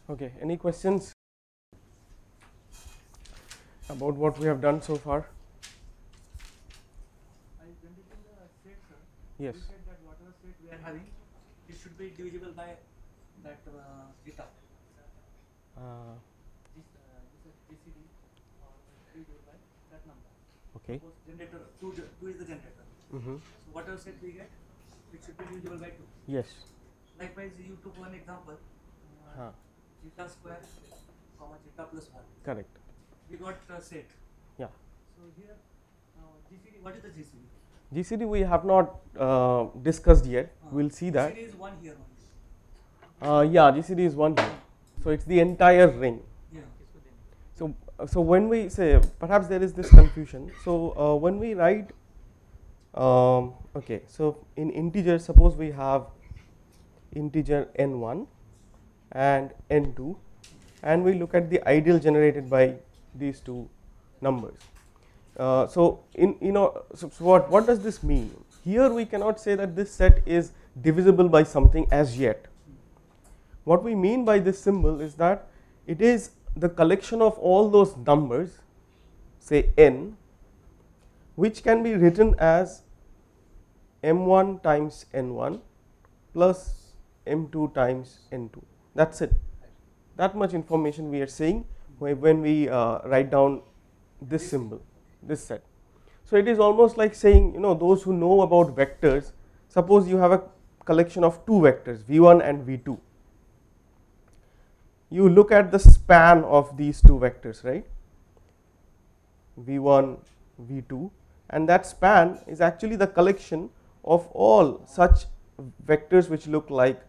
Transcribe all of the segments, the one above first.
Okay, any questions about what we have done so far? I generating the set, sir. Yes. We said that whatever set we are having, it should be divisible by that zeta. This GCD or divisible by that number. Okay. Suppose generator two is the generator. Mm-hmm. So whatever set we get, it should be divisible by 2. Yes. Likewise, you took one example, zeta square, comma zeta plus 1. Correct. We got a set. Yeah. So here, GCD. What is the GCD? GCD we have not discussed yet. We'll see that. GCD is 1 here only. Yeah, GCD is 1 here. So it's the entire ring. Yeah. So when we say, perhaps there is this confusion. So when we write, okay, so in integer, suppose we have integer n1 and n2, and we look at the ideal generated by these two numbers. So what does this mean? Here we cannot say that this set is divisible by something as yet. What we mean by this symbol is that it is the collection of all those numbers, say n, which can be written as m1 times n1 plus m2 times n2. That's it. That much information we are saying when we write down this symbol, this set. So it is almost like saying, those who know about vectors, suppose you have a collection of two vectors, v1 and v2. You look at the span of these two vectors, right? v1, v2, and that span is actually the collection of all such vectors which look like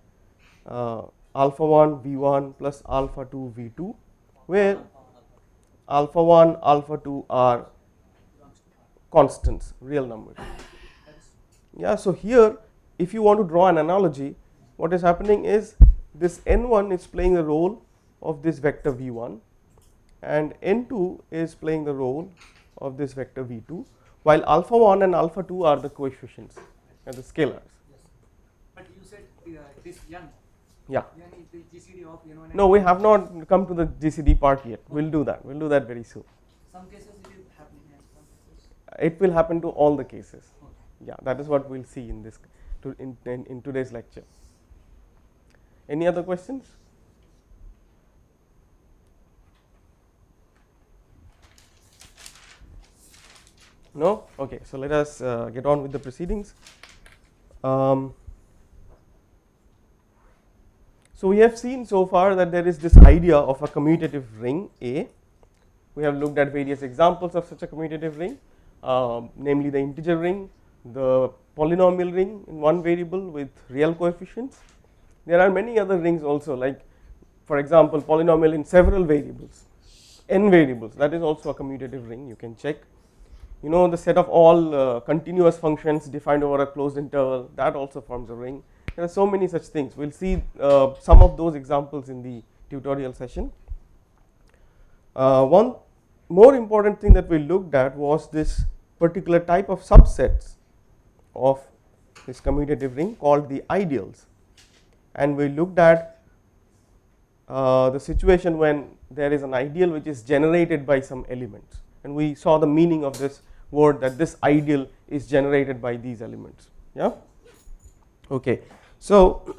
alpha 1 v1 plus alpha 2 v2, where alpha 1, alpha 2 are constants, real numbers. Yeah, so here if you want to draw an analogy, what is happening is this n1 is playing the role of this vector v1 and n2 is playing the role of this vector v2, while alpha 1 and alpha 2 are the coefficients and the scalars. Yes. But you said this n. Yeah. N is the GCD of n1. No, we have not come to the GCD part yet. We'll do that. We'll do that very soon. Some cases it is happening and some cases. It will happen to all the cases. Okay. Yeah, that is what we'll see in this in today's lecture. Any other questions? No? Okay, so let us get on with the proceedings. So we have seen so far that there is this idea of a commutative ring A. We have looked at various examples of such a commutative ring, namely the integer ring, the polynomial ring in one variable with real coefficients. There are many other rings also, like for example polynomial in several variables, n variables, that is also a commutative ring. You can check. The set of all continuous functions defined over a closed interval, that also forms a ring. There are so many such things. We'll see some of those examples in the tutorial session. One more important thing that we looked at was this particular type of subsets of this commutative ring called the ideals, and we looked at the situation when there is an ideal which is generated by some elements, and we saw the meaning of this word, that this ideal is generated by these elements. Yeah. Okay. So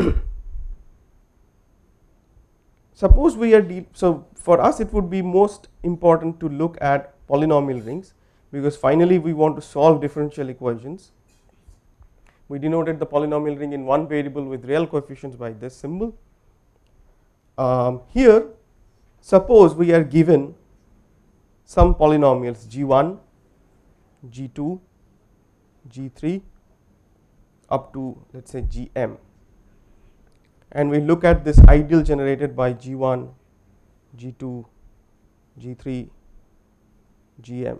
suppose we are so for us it would be most important to look at polynomial rings, because finally we want to solve differential equations. We denoted the polynomial ring in one variable with real coefficients by this symbol. Here suppose we are given some polynomials g1, g2, g3 up to let us say gm, and we look at this ideal generated by g1, g2, g3, gm.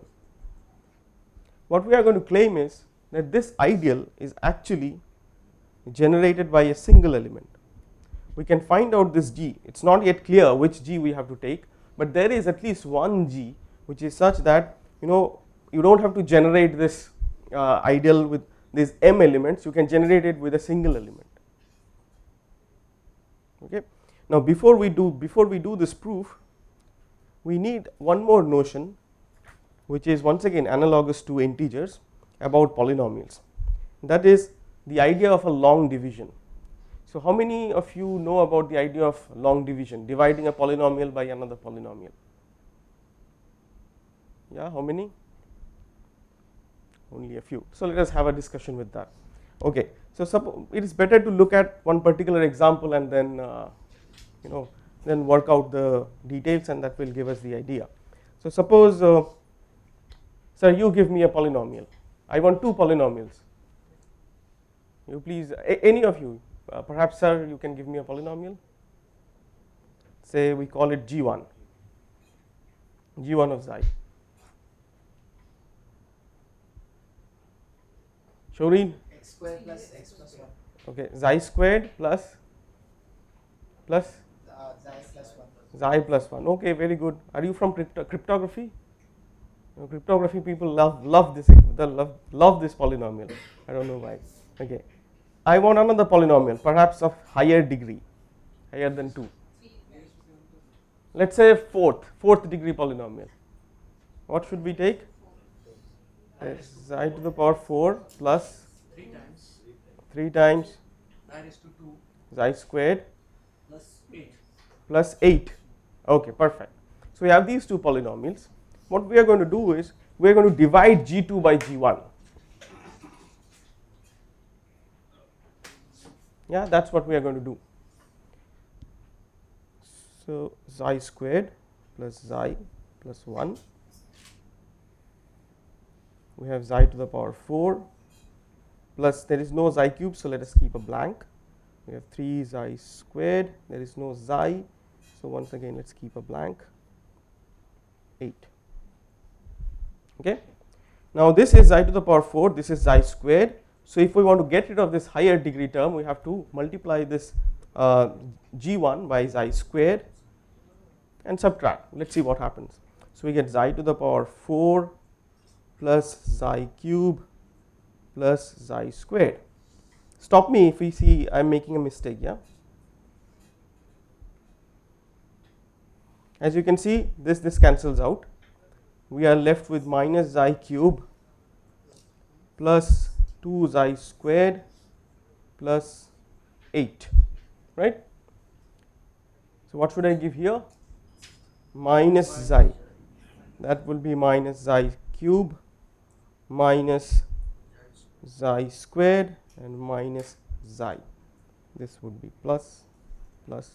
What we are going to claim is that this ideal is actually generated by a single element. We can find out this g. It is not yet clear which g we have to take, but there is at least one g which is such that you don't have to generate this ideal with these m elements, you can generate it with a single element. Okay. Now before we do this proof, we need one more notion, which is once again analogous to integers, about polynomials. That is the idea of a long division. So how many of you know about the idea of long division, dividing a polynomial by another polynomial? Yeah, how many? Only a few. So let us have a discussion with that. Okay, so it is better to look at one particular example and then then work out the details, and that will give us the idea. So suppose sir, you give me a polynomial. I want two polynomials. You please, any of you, perhaps sir, you can give me a polynomial. Say we call it G1, G1 of xi. Shoreen? X squared plus x plus 1. Okay, xi squared plus Xi plus 1. xi plus 1. Okay, very good. Are you from cryptography? Cryptography people love this polynomial. I don't know why. Okay, I want another polynomial, perhaps of higher degree, higher than 2. Let's say fourth degree polynomial. What should we take? Xi to the power 4 plus 3 times I raised to 2 xi squared plus 8. plus 8. Okay, perfect. So we have these two polynomials. What we are going to do is we are going to divide G2 by G1. Yeah, that's what we are going to do. So xi squared plus xi plus 1. We have xi to the power 4 plus, there is no xi cube, so let us keep a blank. We have 3 xi squared, there is no xi, so once again let's keep a blank, 8. Okay. Now this is xi to the power 4, this is xi squared. So if we want to get rid of this higher degree term, we have to multiply this G1 by xi squared and subtract. Let's see what happens. So we get xi to the power 4 plus xi cube plus xi squared. Stop me if we see I am making a mistake. Yeah. As you can see, this cancels out. We are left with minus xi cube plus 2 xi squared plus 8, right? So what should I give here? Minus xi. That will be minus xi cube minus xi squared and minus xi. This would be plus plus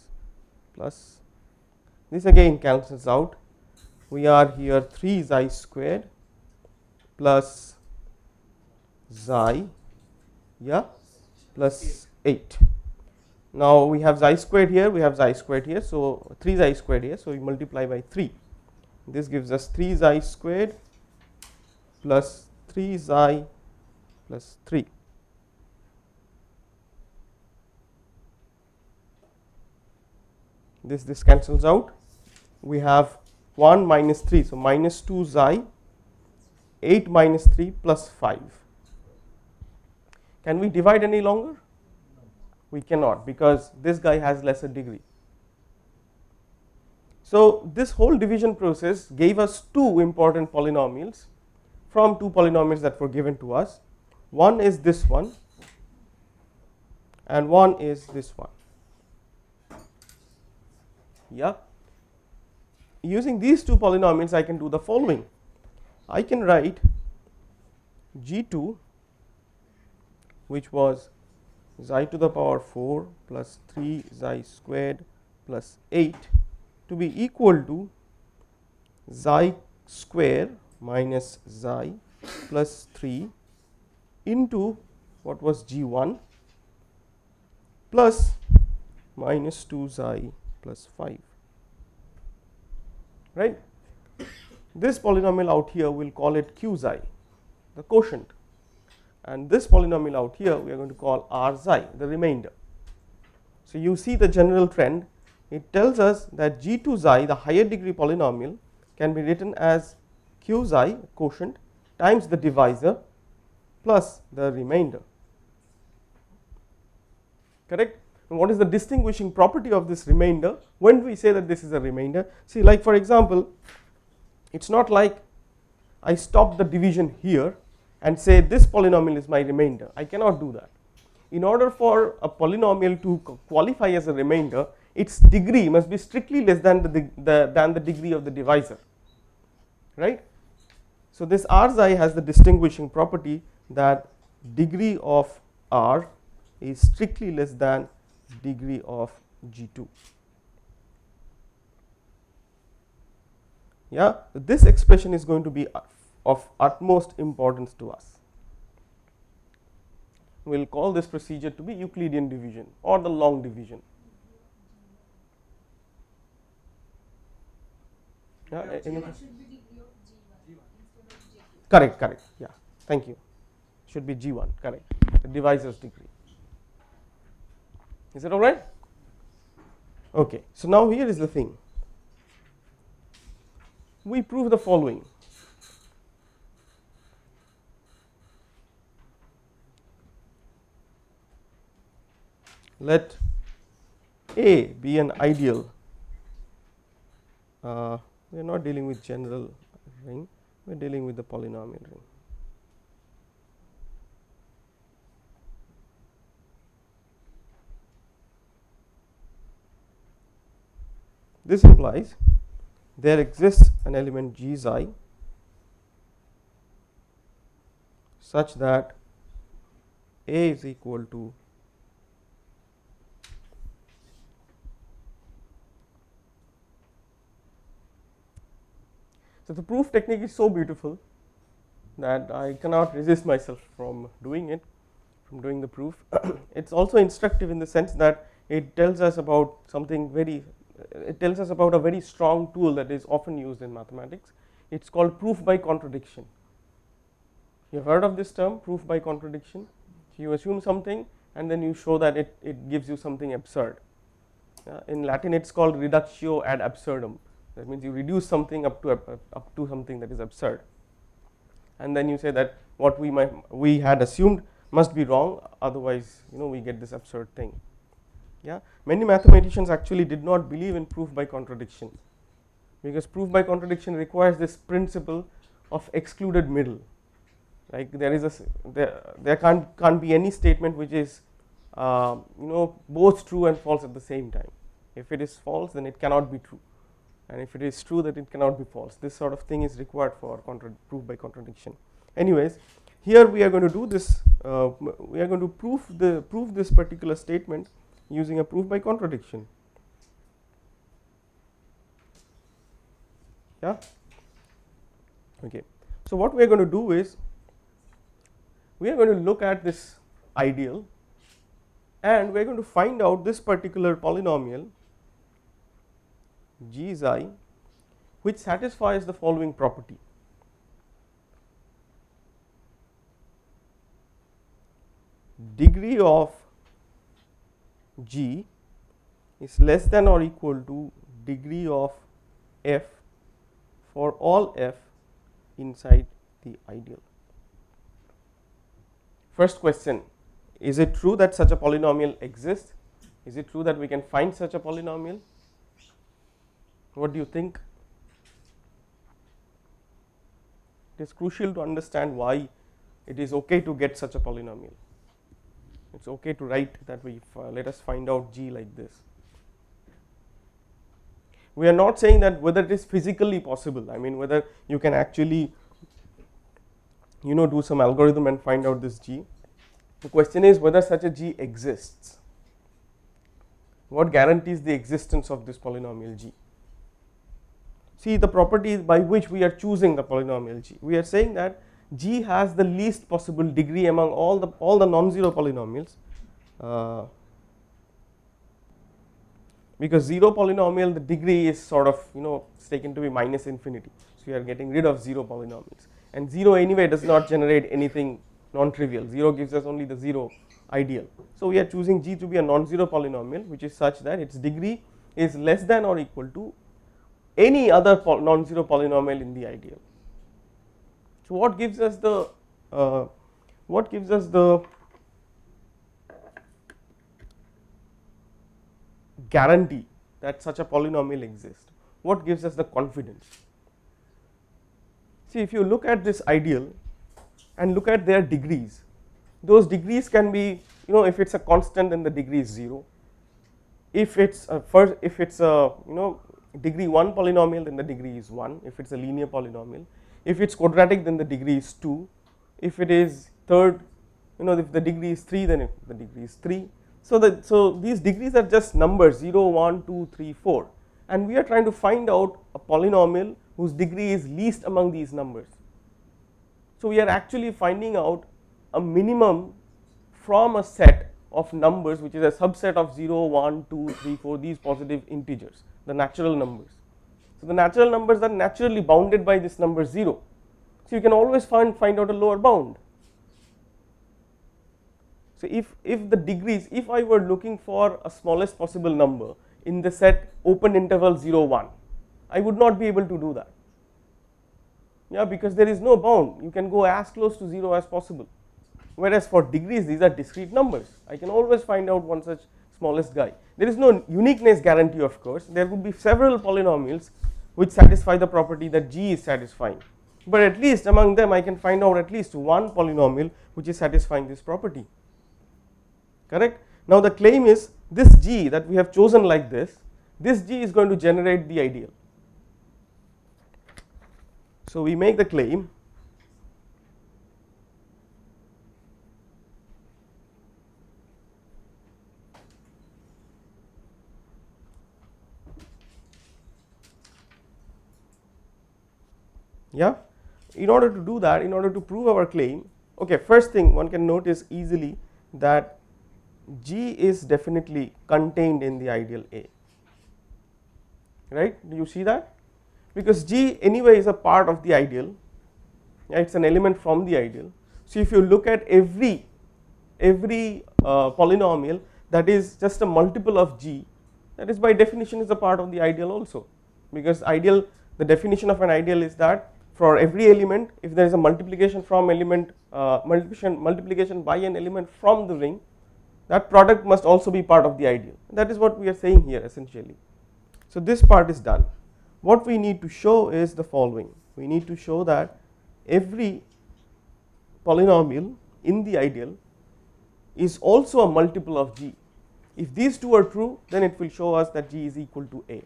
plus. This again cancels out. We are here 3 xi squared plus xi, yeah, plus 8. Now we have xi squared here, we have xi squared here, so 3 xi squared here, so we multiply by 3. This gives us 3 xi squared plus 3 xi plus 3. This cancels out. We have 1 minus 3, so minus 2 xi, 8 minus 3 plus 5. Can we divide any longer? No. We cannot, because this guy has lesser degree. So this whole division process gave us two important polynomials from two polynomials that were given to us. One is this one and one is this one. Yeah. Using these two polynomials I can do the following. I can write G2, which was xi to the power 4 plus 3 xi squared plus 8, to be equal to xi square minus xi plus 3 into what was G1 plus minus 2 xi plus 5, right. This polynomial out here we will call it Q xi, the quotient, and this polynomial out here we are going to call R xi, the remainder. So you see the general trend. It tells us that G2 xi, the higher degree polynomial, can be written as Q xi, quotient, times the divisor plus the remainder. Correct. And what is the distinguishing property of this remainder when we say that this is a remainder? See, like for example, it's not like I stop the division here and say this polynomial is my remainder. I cannot do that. In order for a polynomial to qualify as a remainder, its degree must be strictly less than the degree of the divisor, right? So this Rxi has the distinguishing property that degree of R is strictly less than degree of G2. Yeah, this expression is going to be of utmost importance to us. We will call this procedure to be Euclidean division or the long division. Yeah, correct, correct. Yeah, thank you. Should be G1, correct. The divisor's degree. Is it all right? Okay. So now here is the thing. We prove the following. Let A be an ideal. We are not dealing with general ring, we are dealing with the polynomial ring. This implies there exists an element G psi such that A is equal to So the proof technique is so beautiful that I cannot resist myself from doing it, from doing the proof. It's also instructive in the sense that it tells us about something it tells us about a very strong tool that is often used in mathematics. It's called proof by contradiction. You have heard of this term, proof by contradiction? You assume something and then you show that it gives you something absurd. In Latin it's called reductio ad absurdum. That means you reduce something up to something that is absurd, and then you say that what we had assumed must be wrong, otherwise we get this absurd thing. Yeah, many mathematicians actually did not believe in proof by contradiction, because proof by contradiction requires this principle of excluded middle. Like there can't be any statement which is both true and false at the same time. If it is false, then it cannot be true. And if it is true, that it cannot be false. This sort of thing is required for proof by contradiction. Anyways, here we are going to do this. We are going to prove this particular statement using a proof by contradiction. Yeah. Okay. So what we are going to do is we are going to look at this ideal, and we are going to find out this particular polynomial G psi which satisfies the following property. Degree of G is less than or equal to degree of f for all f inside the ideal. First question, is it true that such a polynomial exists? Is it true that we can find such a polynomial? What do you think? It is crucial to understand why it is okay to get such a polynomial. It's okay to write that let us find out G like this. We are not saying that whether it is physically possible, I mean whether you can actually do some algorithm and find out this G. The question is whether such a G exists. What guarantees the existence of this polynomial G? See the property by which we are choosing the polynomial G. We are saying that G has the least possible degree among all the non-zero polynomials, because zero polynomial, the degree is sort of taken to be minus infinity. So we are getting rid of zero polynomials, and zero anyway does not generate anything non-trivial. Zero gives us only the zero ideal. So we are choosing G to be a non-zero polynomial which is such that its degree is less than or equal to any other non-zero polynomial in the ideal. So what gives us the guarantee that such a polynomial exists? What gives us the confidence? See, if you look at this ideal and look at their degrees, those degrees can be, if it's a constant, then the degree is 0. If it's a degree 1 polynomial, then the degree is 1. If it's a linear polynomial, if it's quadratic, then the degree is 2. If it is third, if the degree is 3, then the degree is 3. So these degrees are just numbers 0, 1, 2, 3, 4, and we are trying to find out a polynomial whose degree is least among these numbers. So we are actually finding out a minimum from a set of numbers which is a subset of 0, 1, 2, 3, 4, these positive integers, the natural numbers. So the natural numbers are naturally bounded by this number 0. So you can always find out a lower bound. So if the degrees, if I were looking for a smallest possible number in the set open interval 0, 1, I would not be able to do that. Yeah, because there is no bound. You can go as close to 0 as possible. Whereas for degrees, these are discrete numbers. I can always find out one such smallest guy. There is no uniqueness guarantee, of course. There would be several polynomials which satisfy the property that G is satisfying. But at least among them, I can find out at least one polynomial which is satisfying this property. Correct? Now the claim is this G that we have chosen like this G is going to generate the ideal. So we make the claim yeah. In order to do that, in order to prove our claim, okay, first thing one can notice easily that G is definitely contained in the ideal A, right? Do you see that? Because G anyway is a part of the ideal, yeah, it's an element from the ideal. So if you look at every polynomial that is just a multiple of G, that is by definition is a part of the ideal also, because ideal, the definition of an ideal is that for every element, if there is a multiplication from element, multiplication by an element from the ring, that product must also be part of the ideal. That is what we are saying here essentially. So this part is done. What we need to show is the following. We need to show that every polynomial in the ideal is also a multiple of G. If these two are true, then it will show us that G is equal to A.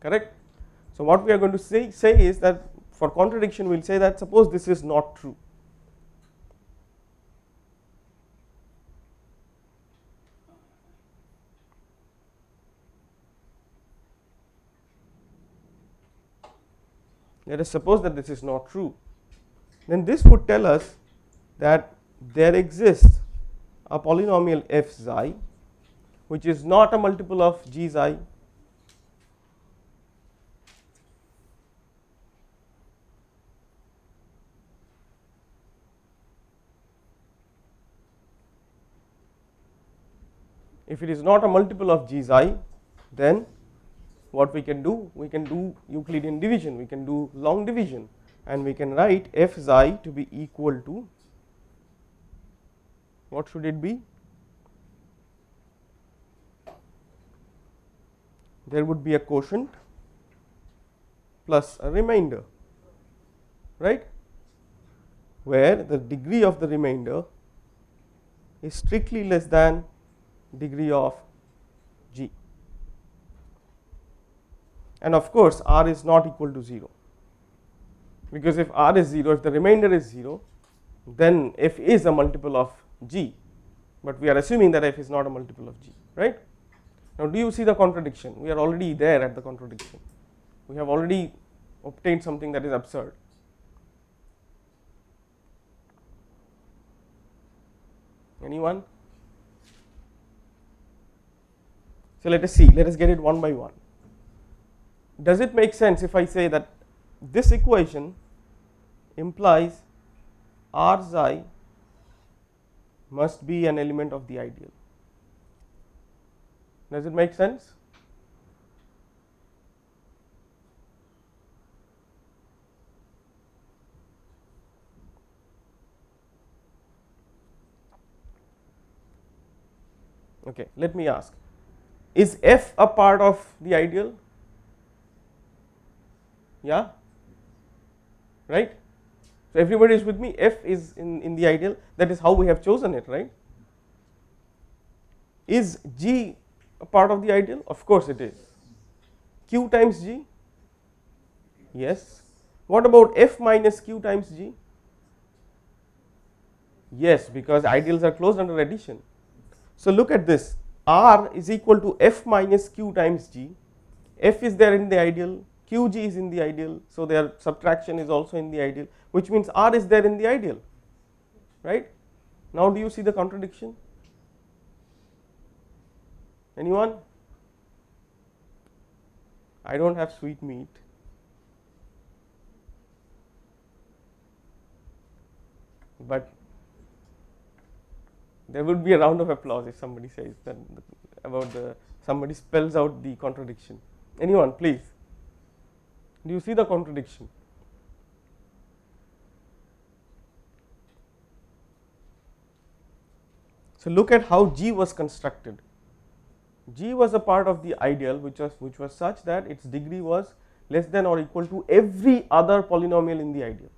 Correct? So what we are going to say is that for contradiction we will say that suppose this is not true. Let us suppose that this is not true. Then this would tell us that there exists a polynomial f xi which is not a multiple of G xi, if it is not a multiple of G xi, then what we can do Euclidean division, we can do long division, and we can write f xi to be equal to, what should it be? There would be a quotient plus a remainder, right, where the degree of the remainder is strictly less than degree of G. And of course R is not equal to 0, because if R is 0, if the remainder is 0, then f is a multiple of G, but we are assuming that f is not a multiple of G, right? Now do you see the contradiction? We are already there at the contradiction. We have already obtained something that is absurd. Anyone? So let us see, let us get it one by one. Does it make sense if I say that this equation implies R xi must be an element of the ideal? Does it make sense? Okay, let me ask, is f a part of the ideal? Yeah, right. So everybody is with me, f is in the ideal, that is how we have chosen it, right. Is G a part of the ideal? Of course it is. Q times G? Yes. What about f minus Q times G? Yes, because ideals are closed under addition. So look at this, R is equal to f minus Q times G. F is there in the ideal, QG is in the ideal, so their subtraction is also in the ideal, which means R is there in the ideal, right. Now do you see the contradiction? Anyone? I don't have sweet meat. But there would be a round of applause if somebody says that about somebody spells out the contradiction. Anyone, please? Do you see the contradiction? So look at how G was constructed. G was a part of the ideal which was such that its degree was less than or equal to every other polynomial in the ideal.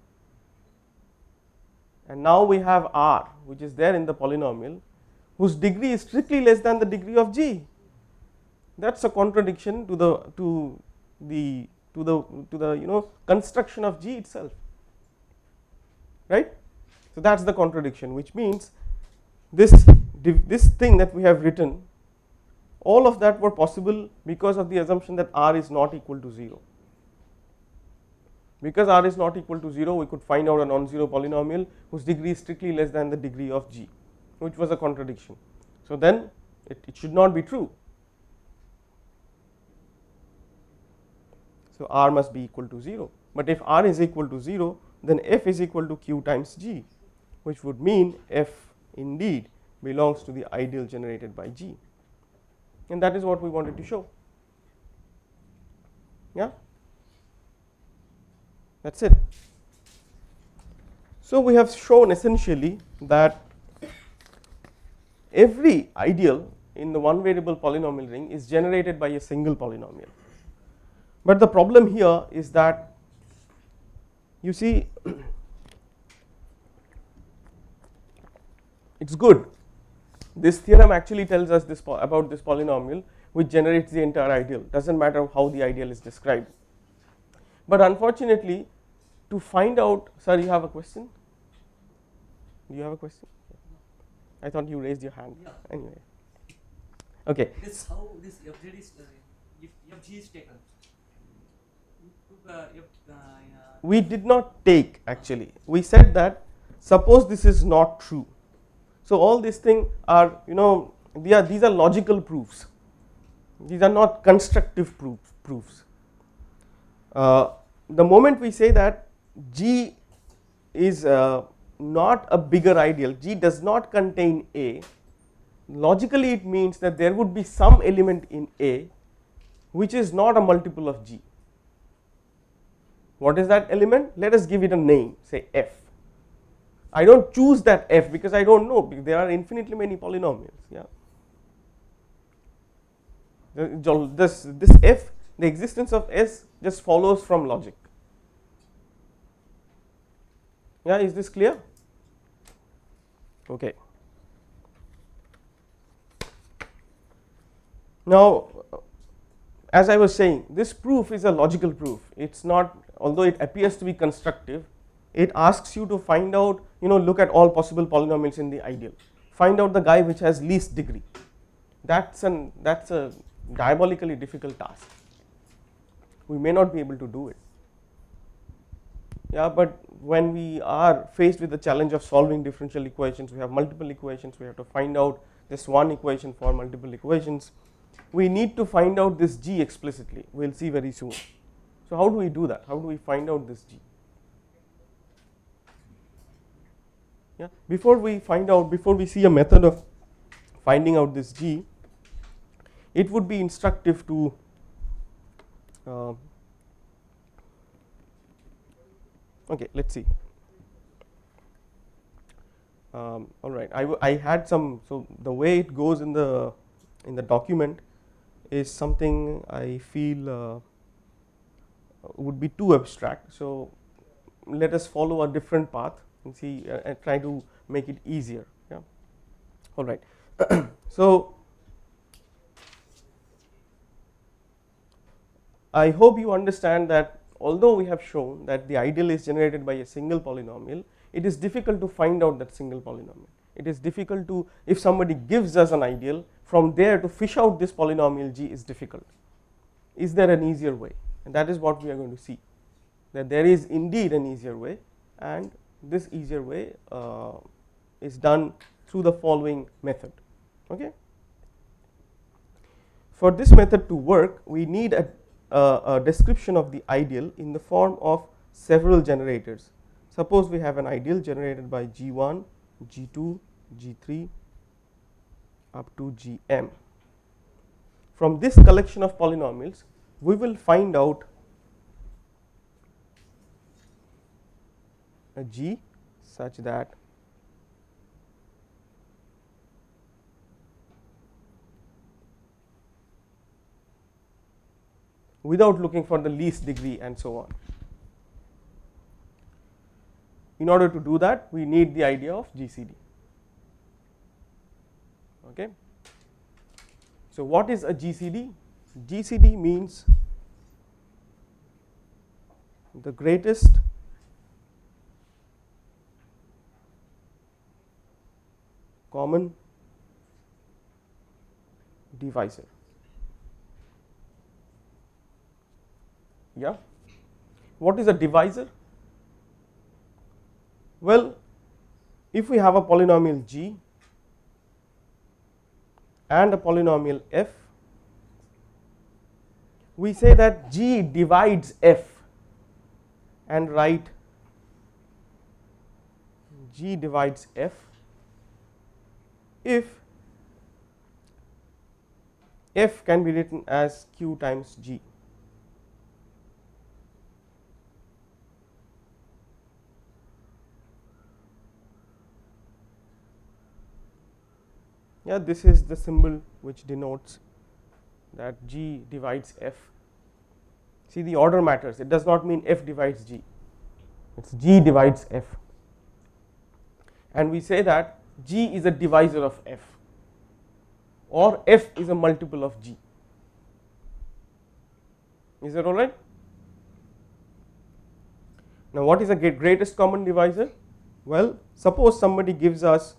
And now we have R which is there in the polynomial whose degree is strictly less than the degree of G. That's a contradiction to the construction of G itself, right. So that's the contradiction, which means this thing that we have written, all of that were possible because of the assumption that R is not equal to 0. Because R is not equal to 0, we could find out a non-zero polynomial whose degree is strictly less than the degree of G, which was a contradiction. So then it should not be true. So R must be equal to 0, but if R is equal to 0, then f is equal to Q times G, which would mean f indeed belongs to the ideal generated by G, and that is what we wanted to show. Yeah, that's it. So we have shown essentially that every ideal in the one variable polynomial ring is generated by a single polynomial. But the problem here is that, you see, it's good. This theorem actually tells us this about this polynomial which generates the entire ideal. Doesn't matter how the ideal is described. But unfortunately, to find out, sir, you have a question? Do you have a question? I thought you raised your hand. Yeah. Anyway, okay. This how this FZ is if FG is taken. We did not take, actually. We said that suppose this is not true. So all these things are, these are logical proofs. These are not constructive proofs. The moment we say that G is not a bigger ideal, G does not contain A, logically it means that there would be some element in A which is not a multiple of G. What is that element? Let us give it a name, say f. I don't choose that f because I don't know, because there are infinitely many polynomials. Yeah. This f, the existence of s just follows from logic. Yeah, is this clear? Okay. Now, as I was saying, this proof is a logical proof. It's not, although it appears to be constructive, it asks you to find out, look at all possible polynomials in the ideal. Find out the guy which has least degree. That's a diabolically difficult task. We may not be able to do it. Yeah, but when we are faced with the challenge of solving differential equations, we have multiple equations, we have to find out this one equation for multiple equations. We need to find out this G explicitly. We will see very soon. So how do we do that? How do we find out this G? Yeah. Before we see a method of finding out this G, it would be instructive to okay, let's see. All right, I had some, so the way it goes in the in the document is something I feel would be too abstract. So let us follow a different path and see and try to make it easier. Yeah. All right. So I hope you understand that although we have shown that the ideal is generated by a single polynomial, it is difficult to find out that single polynomial. It is difficult to, if somebody gives us an ideal, from there to fish out this polynomial g is difficult. Is there an easier way? And that is what we are going to see, that there is indeed an easier way, and this easier way is done through the following method. Okay. For this method to work, we need a description of the ideal in the form of several generators. Suppose we have an ideal generated by G1, G2, G3 up to Gm. From this collection of polynomials, we will find out a G such that without looking for the least degree and so on. In order to do that, we need the idea of GCD. Okay. So what is a GCD? GCD means the greatest common divisor. Yeah. What is a divisor? Well, if we have a polynomial g and a polynomial f, we say that g divides f and write g divides f if f can be written as q times g. Yeah, this is the symbol which denotes that g divides f. See, the order matters. It does not mean f divides g, it is g divides f, and we say that g is a divisor of f, or f is a multiple of g. Is that all right? Now, what is the greatest common divisor? Well, suppose somebody gives us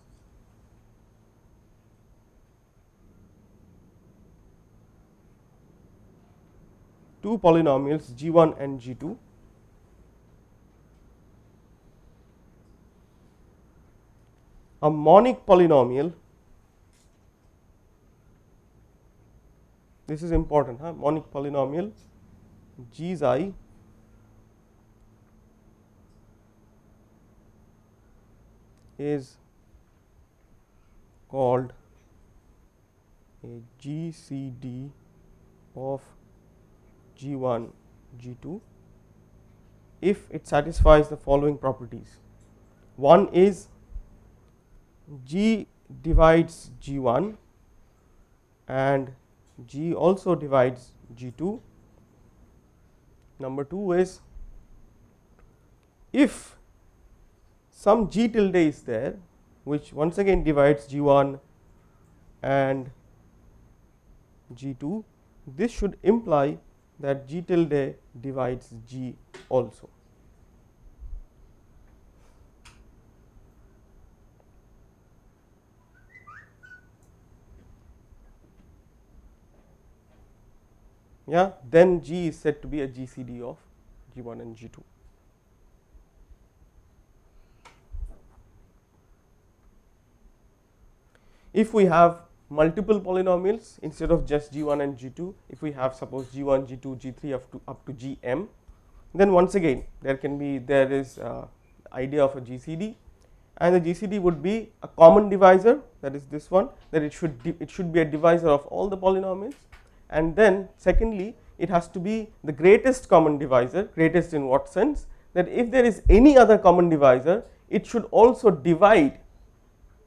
two polynomials g1 and g2, a monic polynomial, this is important, monic polynomial g xi is called a GCD of G1, G2 if it satisfies the following properties. One is G divides G1 and G also divides G2. Number two is if some G tilde is there which once again divides G1 and G2, this should imply that G tilde divides G also. Yeah, then G is said to be a GCD of G1 and G2. If we have multiple polynomials instead of just G1 and G2, if we have suppose G1, G2, G3 up to Gm, then once again there is idea of a GCD, and the GCD would be a common divisor, that is this one, that it should be a divisor of all the polynomials, and then secondly it has to be the greatest common divisor. Greatest in what sense? That if there is any other common divisor, it should also divide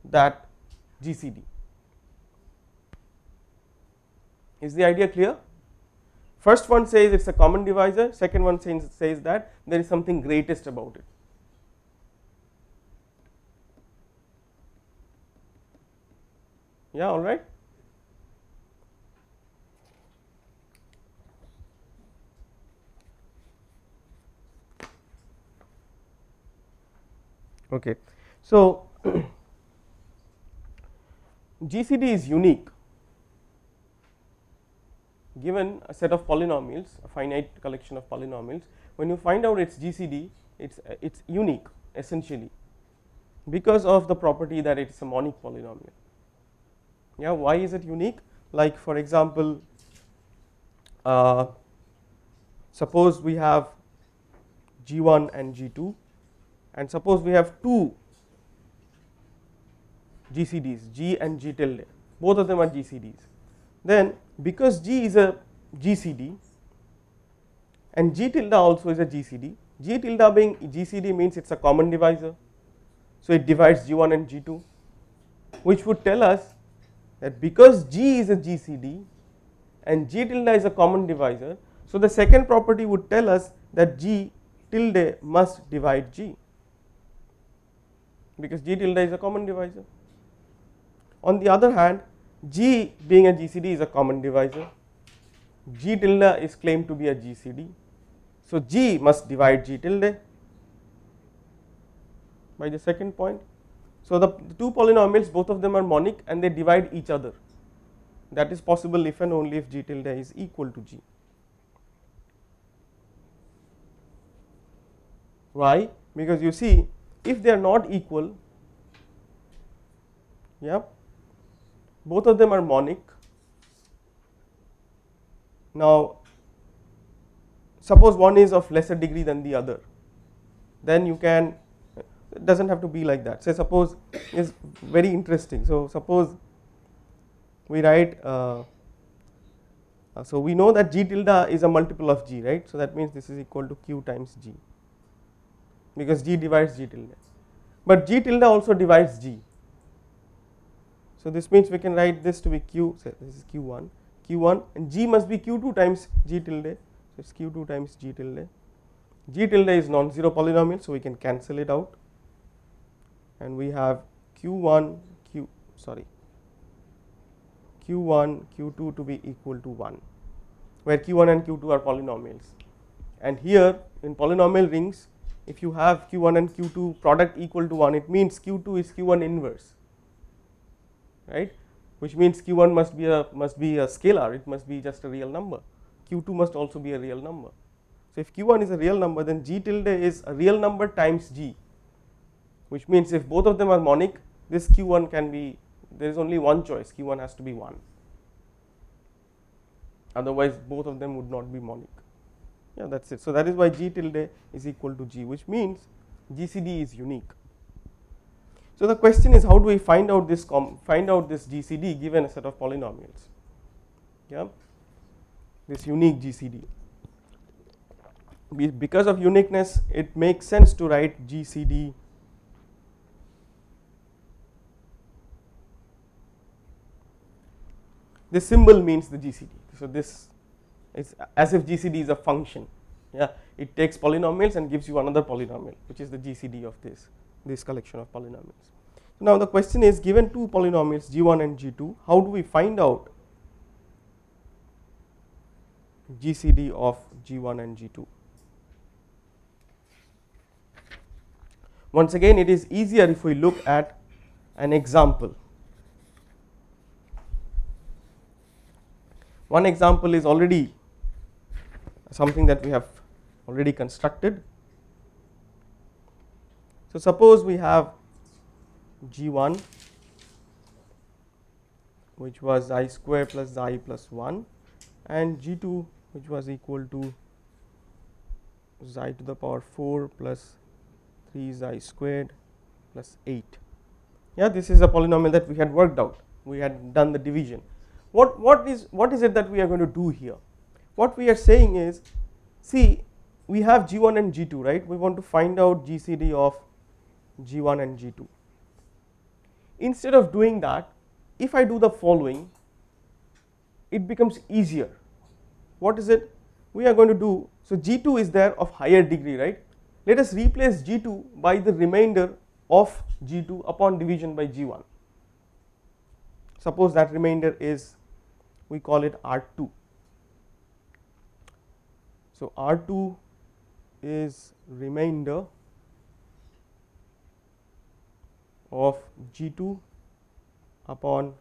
that GCD. Is the idea clear? First one says it's a common divisor, second one says that there is something greatest about it. Yeah, all right. Okay, so GCD is unique given a set of polynomials, a finite collection of polynomials. When you find out its GCD, it's unique essentially because of the property that it's a monic polynomial. Yeah, why is it unique? Like for example, suppose we have G1 and G2, and suppose we have two GCDs, G and G tilde, both of them are GCDs. Then because G is a GCD and G tilde also is a GCD, G tilde being GCD means it's a common divisor, so it divides G1 and G2, which would tell us that because G is a GCD and G tilde is a common divisor, so the second property would tell us that G tilde must divide G, because G tilde is a common divisor. On the other hand, G being a GCD is a common divisor, G tilde is claimed to be a GCD, so G must divide G tilde by the second point. So the two polynomials, both of them are monic and they divide each other. That is possible if and only if G tilde is equal to G. Why? Because you see, if they are not equal, yeah, both of them are monic. Now suppose one is of lesser degree than the other, then you can, it doesn't have to be like that. Say suppose is very interesting. So suppose we write, so we know that G tilde is a multiple of G, right? So that means this is equal to Q times G, because G divides G tilde, but G tilde also divides G. So this means we can write this to be Q, say this is Q1, Q1, and G must be Q2 times G tilde, so it's Q2 times G tilde. G tilde is non-zero polynomial, so we can cancel it out, and we have Q1 Q2 to be equal to 1, where Q1 and Q2 are polynomials. And here in polynomial rings, if you have Q1 and Q2 product equal to 1, it means Q2 is Q1 inverse, right? Which means Q1 must be a scalar, it must be just a real number. Q2 must also be a real number. So if Q1 is a real number, then G tilde is a real number times G, which means if both of them are monic, this Q1 can be, there is only one choice, Q1 has to be 1, otherwise both of them would not be monic. Yeah, that's it. So that is why G tilde is equal to G, which means GCD is unique. So the question is, how do we find out this GCD given a set of polynomials? Yeah, this unique GCD. Because of uniqueness, it makes sense to write GCD this symbol means the GCD. So this is as if GCD is a function. Yeah, it takes polynomials and gives you another polynomial, which is the GCD of this collection of polynomials. Now the question is, given two polynomials G1 and G2, how do we find out GCD of G1 and G2? Once again, it is easier if we look at an example. One example is already something that we have already constructed. So suppose we have G1, which was I square plus I plus 1, and G2, which was equal to I to the power 4 plus 3 I squared plus 8. Yeah, this is a polynomial that we had worked out. We had done the division. What is it that we are going to do here? What we are saying is, see, we have G1 and G2, right? We want to find out GCD of G1 and G2. Instead of doing that, if I do the following, it becomes easier. What is it we are going to do? So G2 is there of higher degree, right? Let us replace G2 by the remainder of G2 upon division by G1. Suppose that remainder is, we call it R2. So R2 is remainder of G2 upon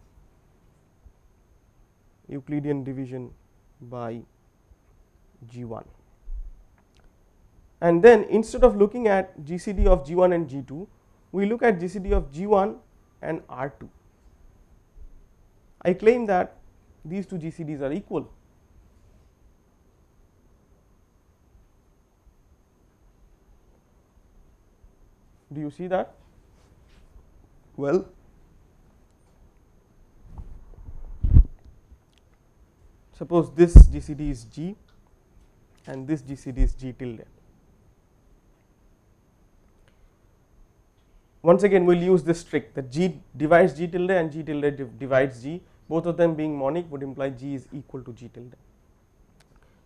Euclidean division by G1. And then instead of looking at GCD of G1 and G2, we look at GCD of G1 and R2. I claim that these two GCDs are equal. Do you see that? Well, suppose this GCD is G and this GCD is G tilde. Once again we will use this trick that G divides G tilde and G tilde divides G, both of them being monic would imply G is equal to G tilde.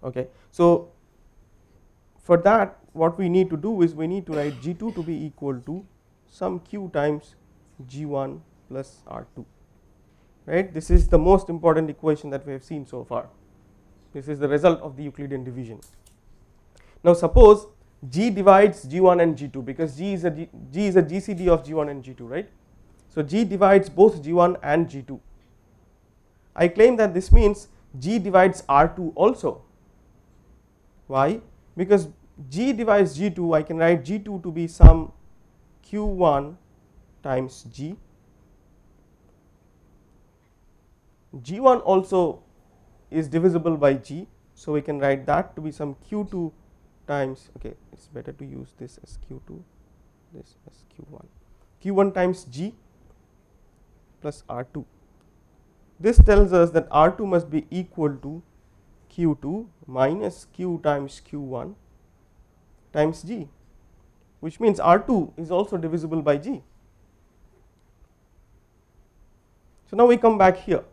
Okay. So for that what we need to do is we need to write G2 to be equal to some Q times G1 plus R2, right. This is the most important equation that we have seen so far. This is the result of the Euclidean division. Now suppose G divides G1 and G2, because G is a GCD of G1 and G2, right. So G divides both G1 and G2. I claim that this means G divides R2 also. Why? Because G divides G2, I can write G2 to be some Q1 times G. G1 also is divisible by G, so we can write that to be some Q2 times, okay, it's better to use this as Q2, this as Q1. Q1 times G plus R2. This tells us that R2 must be equal to Q2 minus Q times Q1 times G, which means R2 is also divisible by G. So now we come back here,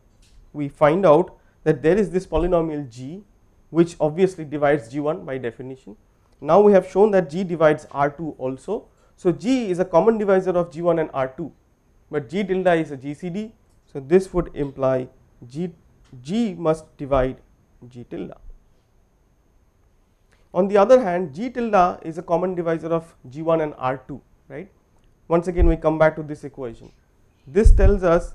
we find out that there is this polynomial G which obviously divides G1 by definition. Now we have shown that G divides R2 also. So G is a common divisor of G1 and R2, but G tilde is a GCD, so this would imply G must divide G tilde. On the other hand, G tilde is a common divisor of G1 and R2, right. Once again we come back to this equation. This tells us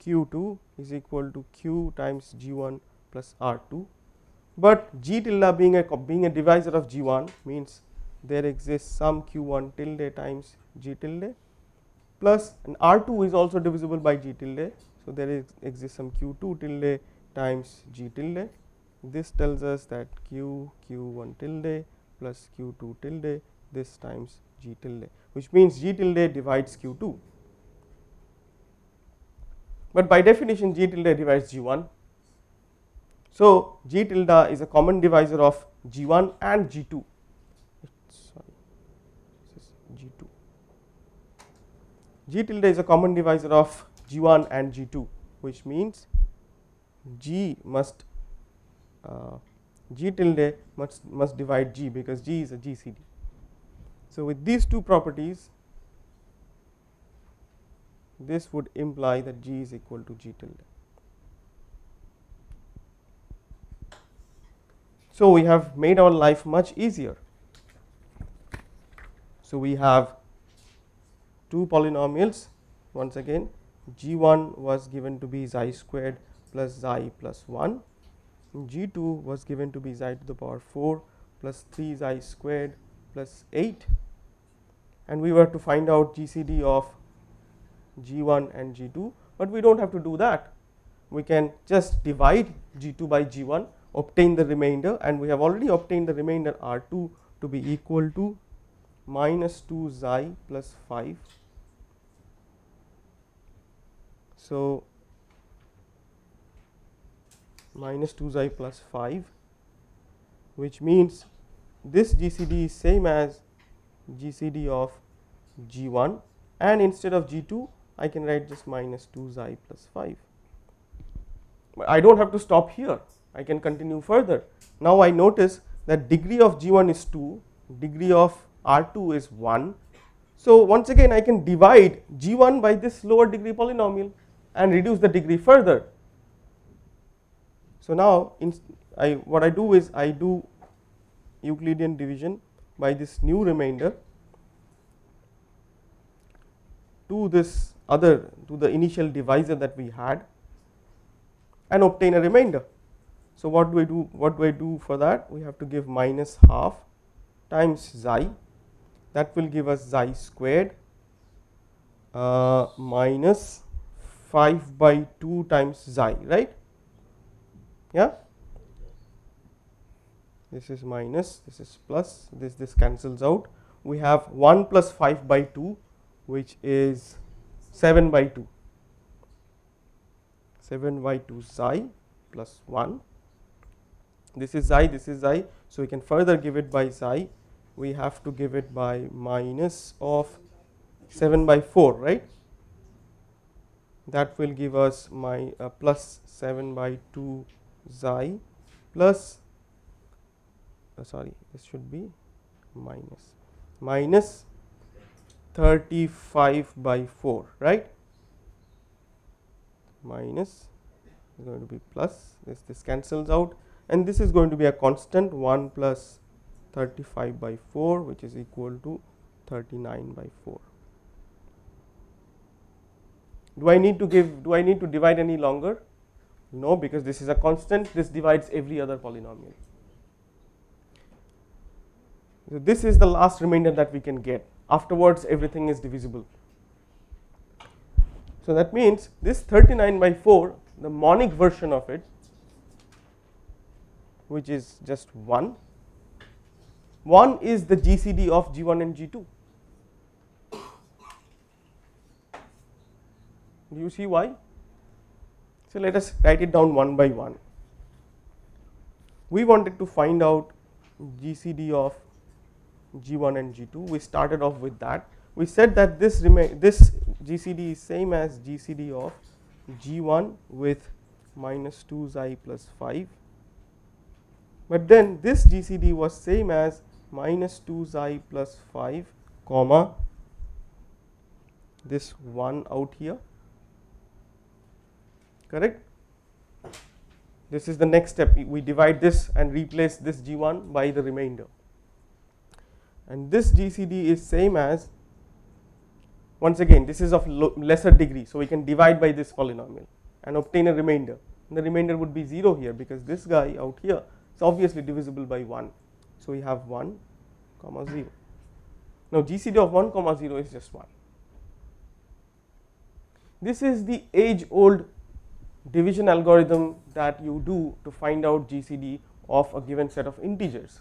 Q2 is equal to Q times G1 plus R2, but G tilde being a divisor of G1 means there exists some Q1 tilde times G tilde plus, and R2 is also divisible by G tilde, so there exists some Q2 tilde times G tilde. This tells us that Q1 tilde plus Q2 tilde this times G tilde, which means G tilde divides Q2. But by definition G tilde divides G1. So G tilde is a common divisor of G1 and G2. Sorry, this is G2. G tilde is a common divisor of G1 and G2, which means G tilde must divide G, because G is a GCD. So with these two properties, this would imply that G is equal to G tilde. So we have made our life much easier. So we have two polynomials. Once again, G1 was given to be xi squared plus xi plus 1. G2 was given to be xi to the power 4 plus 3 xi squared plus 8, and we were to find out GCD of G1 and G2, but we do not have to do that. We can just divide G2 by G1, obtain the remainder, and we have already obtained the remainder R2 to be equal to minus 2 xi plus 5. So minus 2 xi plus 5, which means this GCD is same as GCD of G1, and instead of G2 I can write just minus 2 xi plus 5. I don't have to stop here, I can continue further. Now I notice that degree of G1 is 2, degree of R2 is 1. So once again I can divide G1 by this lower degree polynomial and reduce the degree further. So now what I do is I do Euclidean division by this new remainder to this other, to the initial divisor that we had, and obtain a remainder. So what do I do? What do I do for that? We have to give minus half times xi, that will give us xi squared minus 5 by 2 times xi, right? Yeah, this is minus, this is plus, this cancels out. We have 1 plus 5 by 2, which is 7 by 2, 7 by 2 xi plus 1. This is xi, so we can further give it by xi. We have to give it by minus of 7 by 4, right? That will give us plus 7 by 2 xi plus sorry, this should be minus 35 by 4, right? Minus is going to be plus, this cancels out, and this is going to be a constant, 1 plus 35 by 4, which is equal to 39 by 4. Do I need to divide any longer? No, because this is a constant, this divides every other polynomial. So this is the last remainder that we can get. Afterwards everything is divisible. So that means this 39 by 4, the monic version of it, which is just 1 is the GCD of G1 and G2. Do you see why? So let us write it down one by one. We wanted to find out GCD of G1 and G2. We started off with that. We said that this GCD is same as GCD of G1 with minus 2 xi plus 5, but then this GCD was same as minus 2 xi plus 5 comma this 1 out here, correct? This is the next step. We divide this and replace this G1 by the remainder, and this GCD is same as, once again this is of lesser degree, so we can divide by this polynomial and obtain a remainder. And the remainder would be 0 here, because this guy out here is obviously divisible by 1. So we have 1 comma 0. Now GCD of 1 comma 0 is just 1. This is the age old division algorithm that you do to find out GCD of a given set of integers.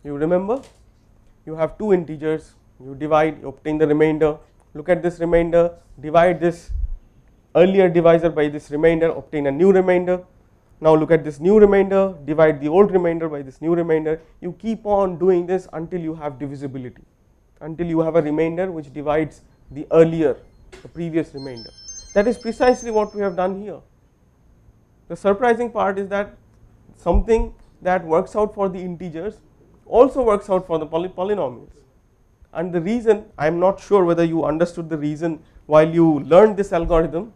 You remember, you have two integers, you divide, you obtain the remainder. Look at this remainder, divide this earlier divisor by this remainder, obtain a new remainder. Now look at this new remainder, divide the old remainder by this new remainder. You keep on doing this until you have divisibility, until you have a remainder which divides the previous remainder. That is precisely what we have done here. The surprising part is that something that works out for the integers also works out for the polynomials. And the reason, I am not sure whether you understood the reason while you learned this algorithm.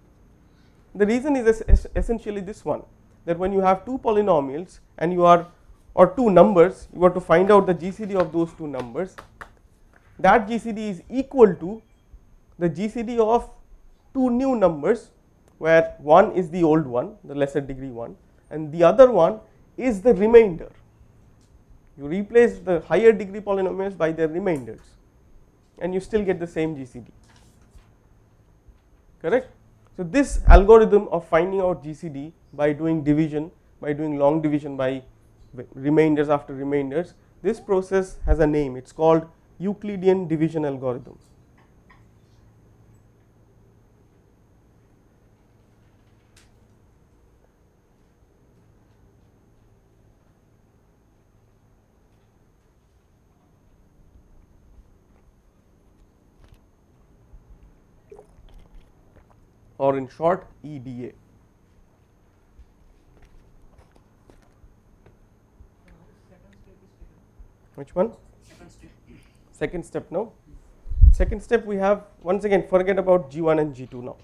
The reason is essentially this one, that when you have two polynomials and or two numbers, you have to find out the GCD of those two numbers. That GCD is equal to the GCD of two new numbers, where one is the old one, the lesser degree one, and the other one is the remainder. You replace the higher degree polynomials by their remainders, and you still get the same GCD, correct? So this algorithm of finding out GCD by doing division, by doing long division by remainders after remainders, this process has a name. It's called Euclidean division algorithm. Or in short, EDA. Which one? Second step. Second step, no? Second step we have, once again forget about G1 and G2 now.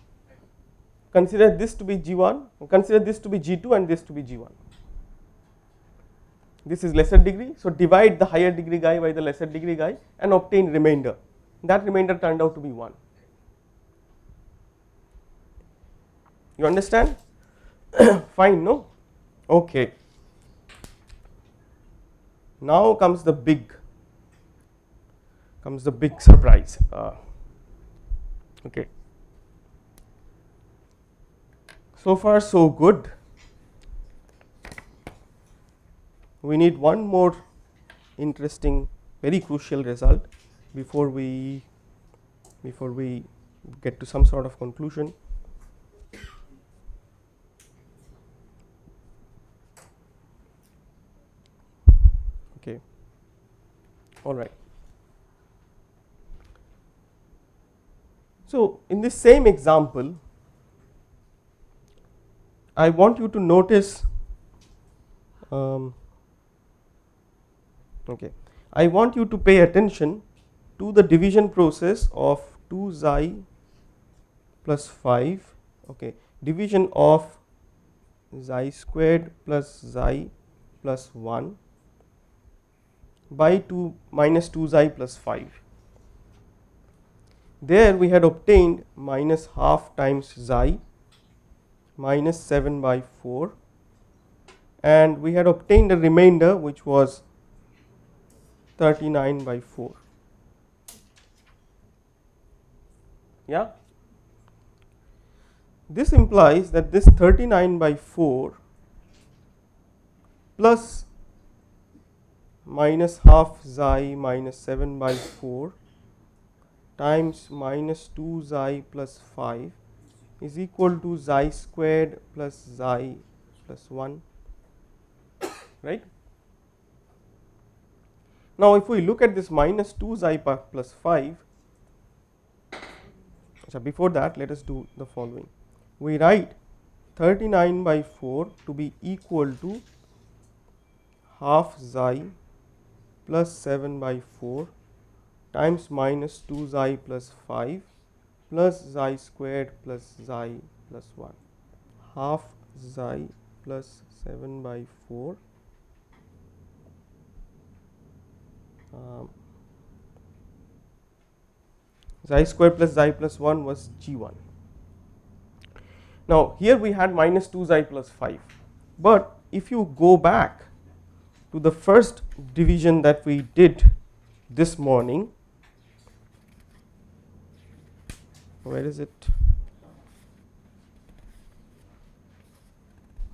Consider this to be G1, consider this to be G2 and this to be G1. This is lesser degree, so divide the higher degree guy by the lesser degree guy and obtain remainder. That remainder turned out to be 1. You understand? Fine, no? Okay. Now comes the big surprise. Okay. So far so good. We need one more interesting, very crucial result before we get to some sort of conclusion. Okay. All right. So in this same example, I want you to notice. Okay, I want you to pay attention to the division process of 2 xi plus 5. Okay, division of xi squared plus xi plus 1 by 2 minus 2 xi plus 5. There we had obtained minus half times xi minus 7 by 4, and we had obtained a remainder which was 39 by 4. Yeah, this implies that this 39 by 4 plus minus half xi minus 7 by 4 times minus 2 xi plus 5 is equal to xi squared plus xi plus 1, right? Now if we look at this minus 2 xi plus 5, so before that let us do the following. We write 39 by 4 to be equal to half xi plus 7 by 4 times minus 2 xi plus 5 plus xi squared plus xi plus 1. Half xi plus 7 by 4 xi squared plus xi plus 1 was G1. Now here we had minus 2 xi plus 5, but if you go back to the first division that we did this morning, where is it?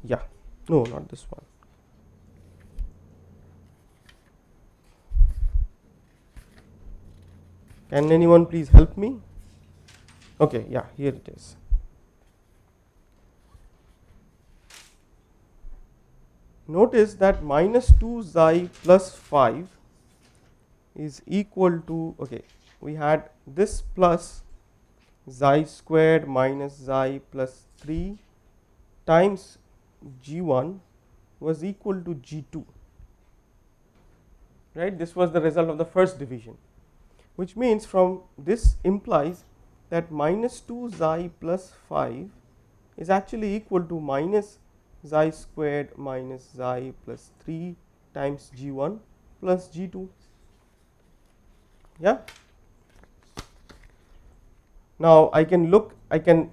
Yeah, no, not this one. Can anyone please help me? Okay, yeah, here it is. Notice that minus 2 xi plus 5 is equal to, okay, we had this plus xi squared minus xi plus 3 times G1 was equal to G2, right? This was the result of the first division, which means from this implies that minus 2 xi plus 5 is actually equal to minus xi squared minus xi plus 3 times G1 plus G2. Yeah. Now I can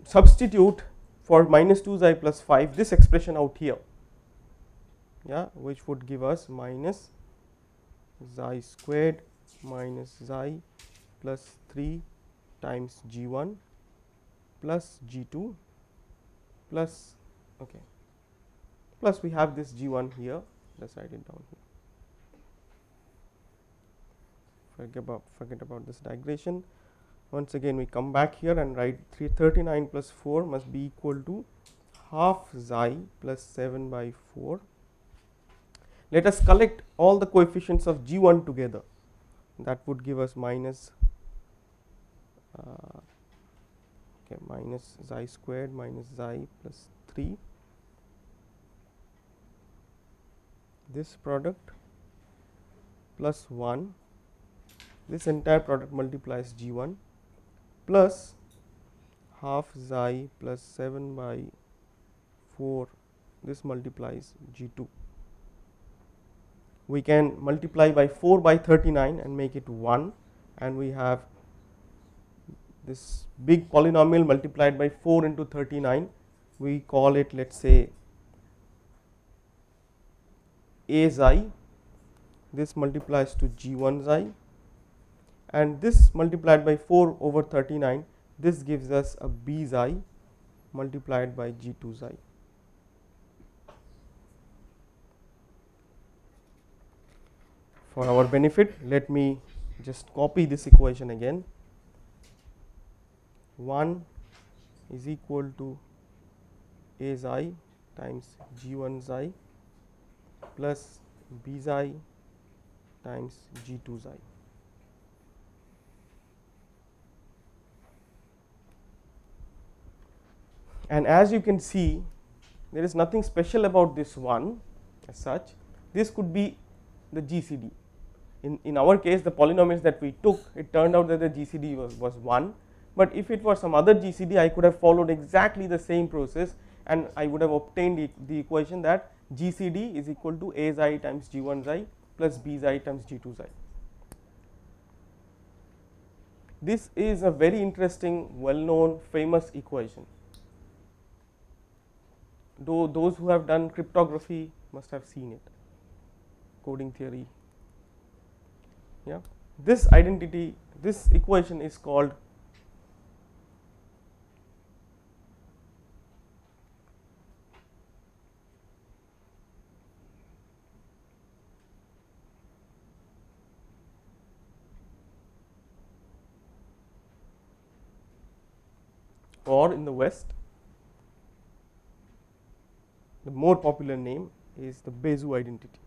substitute for minus 2 xi plus 5 this expression out here, yeah, which would give us minus xi squared minus xi plus 3 times G1 plus G2 plus, okay, plus we have this G1 here. Let's write it down here. Forget about this digression. Once again we come back here and write 39 plus 4 must be equal to half xi plus 7 by 4. Let us collect all the coefficients of G1 together. That would give us minus minus xi squared minus xi plus 3. This product plus 1, this entire product multiplies G1 plus half xi plus 7 by 4, this multiplies G2. We can multiply by 4 by 39 and make it 1, and we have this big polynomial multiplied by 4 into 39. We call it, let us say, A xi, this multiplies to G1 xi, and this multiplied by 4 over 39, this gives us a B xi multiplied by G2 xi. For our benefit, let me just copy this equation again. 1 is equal to A xi times G1 xi plus B xi times G2 xi. And as you can see, there is nothing special about this 1 as such. This could be the GCD. In our case, the polynomials that we took, it turned out that the GCD was 1, but if it was some other GCD, I could have followed exactly the same process and I would have obtained the equation that GCD is equal to A xi times G1 xi plus B xi times G2 xi. This is a very interesting, well known, famous equation. Though those who have done cryptography must have seen it, coding theory. Yeah, this identity, this equation is called or in the West, the more popular name is the Bezu identity.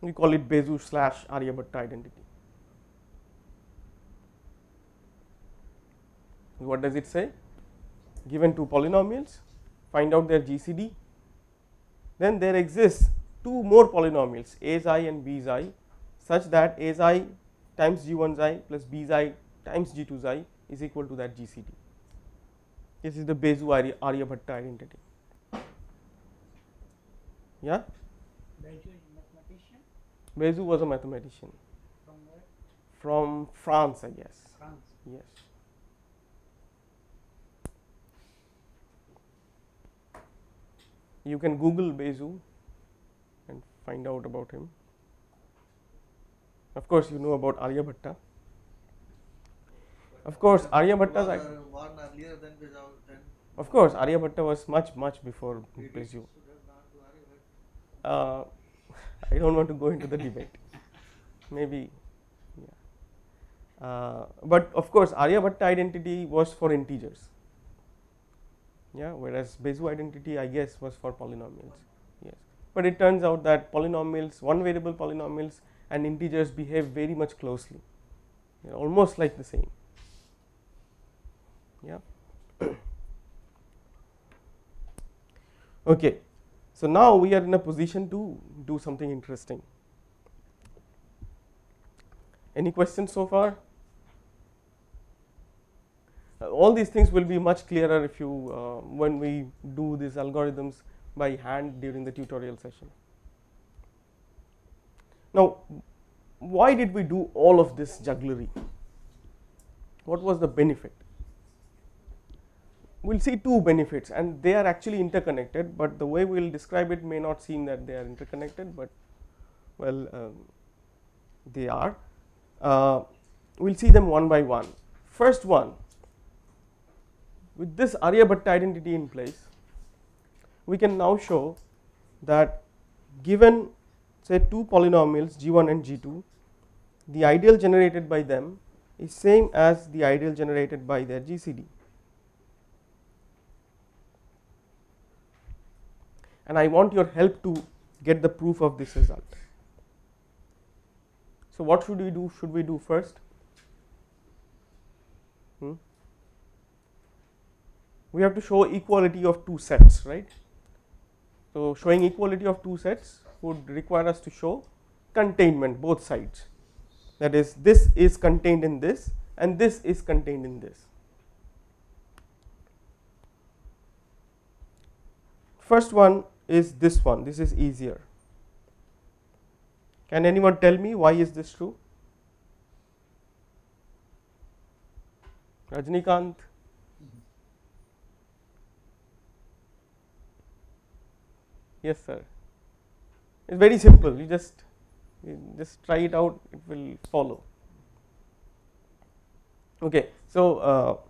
We call it Bezu / Aryabhatta identity. What does it say? Given two polynomials, find out their GCD. Then there exists two more polynomials, A xi and B xi, such that A xi times G1 xi plus B xi times G2 xi is equal to that GCD. This is the Bezu Aryabhatta identity. Yeah? Bezu is mathematician. Bezu was a mathematician. From where? From France, I guess. France. Yes. You can Google Bezu and find out about him. Of course, you know about Aryabhatta. Of course, Aryabhatta's. One earlier than Bezu. Of course, Aryabhatta was much before Bezu. I don't want to go into the debate. Maybe, yeah. But of course, Aryabhatta identity was for integers. Yeah, whereas Bezu identity, I guess, was for polynomials. Yes, but it turns out that polynomials, one variable polynomials, and integers behave very much closely. They are almost like the same. Yeah. Okay. So now we are in a position to do something interesting. Any questions so far? All these things will be much clearer if you when we do these algorithms by hand during the tutorial session. Now, why did we do all of this jugglery? What was the benefit? We will see two benefits, and they are actually interconnected, but the way we will describe it may not seem that they are interconnected, but well, they are. We will see them one by one. First one, with this Aryabhatta identity in place, we can now show that given, say, two polynomials G1 and G2, the ideal generated by them is same as the ideal generated by their GCD. And I want your help to get the proof of this result. So what should we do? Should we do first? We have to show equality of two sets, right? So, showing equality of two sets would require us to show containment both sides, that is this is contained in this and this is contained in this. First one is this one, this is easier. Can anyone tell me why is this true? Rajnikant? Yes sir. It's very simple, you just try it out, it will follow. Okay, so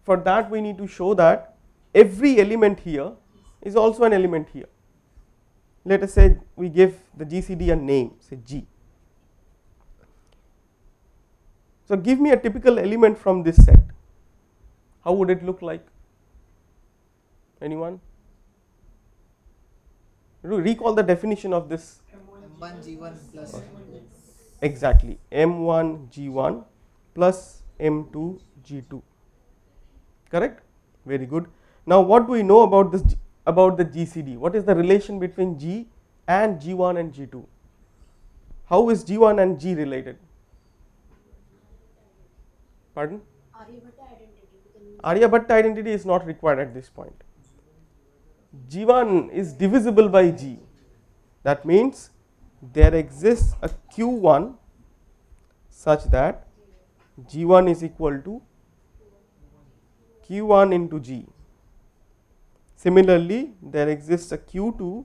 for that we need to show that every element here is also an element here. Let us say we give the GCD a name, say G. So give me a typical element from this set. How would it look like? Anyone? Recall the definition of this. M1 G1 plus Exactly, M1 G1 plus M2 G2. Correct? Very good. Now what do we know about this, about the GCD? What is the relation between G and G1 and G2? How is G1 and G related? Pardon? Aryabhatta identity is not required at this point. G1 is divisible by G. That means there exists a Q1 such that G1 is equal to Q1 into G. Similarly, there exists a Q2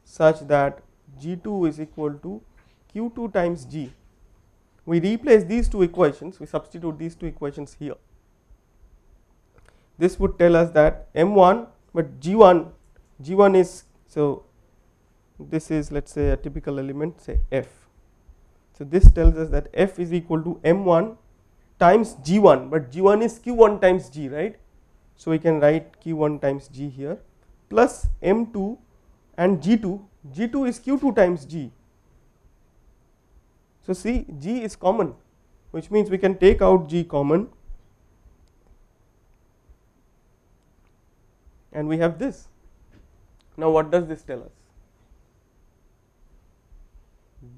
such that G2 is equal to Q2 times G. We replace these two equations, we substitute these two equations here. This would tell us that M1, but G1 is, so this is, let us say, a typical element, say F. So this tells us that F is equal to M1 times G1, but G1 is Q1 times G, right? So we can write Q1 times G here plus M2 and G2. G2 is Q2 times G. So see, G is common, which means we can take out G common and we have this. Now what does this tell us?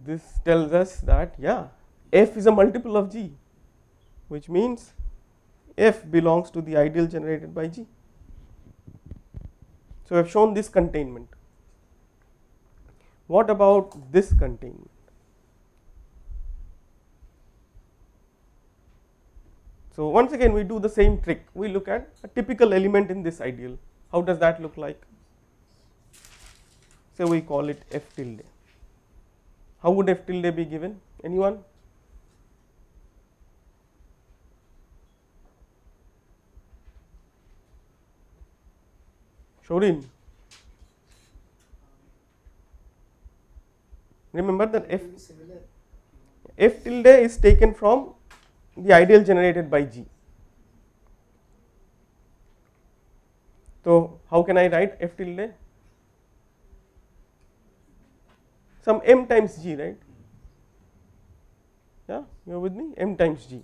This tells us that, yeah, F is a multiple of G, which means F belongs to the ideal generated by G. So we have shown this containment. What about this containment? So once again we do the same trick, we look at a typical element in this ideal. How does that look like? So we call it F tilde. How would F tilde be given? Anyone? Shorin. Remember that F tilde is taken from the ideal generated by G. So how can I write F tilde? Some M times G, right? Yeah, you are with me? M times G.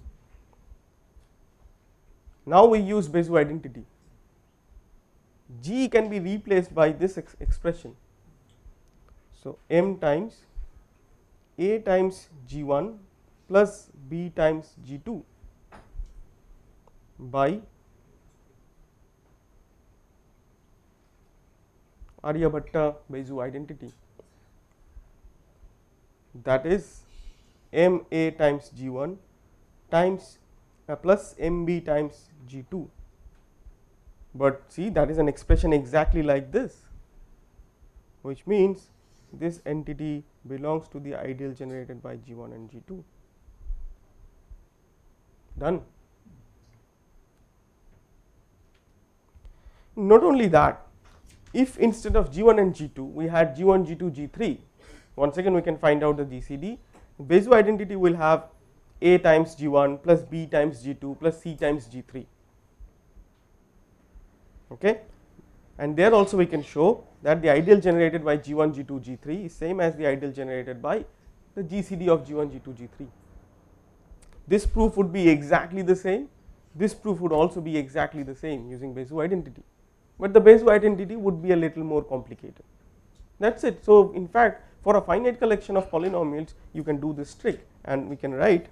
Now we use Bezier identity. G can be replaced by this expression. So M times A times G1 plus B times G2 by Aryabhatta Bezier identity, that is MA times G1 times plus MB times G2. But see, that is an expression exactly like this, which means this entity belongs to the ideal generated by G1 and G2. Done. Not only that, if instead of G1 and G2 we had G1, G2, G3, once again we can find out the GCD. Bezier identity will have A times G1 plus B times G2 plus C times G3. Okay, and there also we can show that the ideal generated by G1, G2, G3 is same as the ideal generated by the GCD of G1, G2, G3. This proof would be exactly the same. This proof would also be exactly the same using Bezier identity. but the Bezier identity would be a little more complicated. That is it. So, in fact, for a finite collection of polynomials you can do this trick, and we can write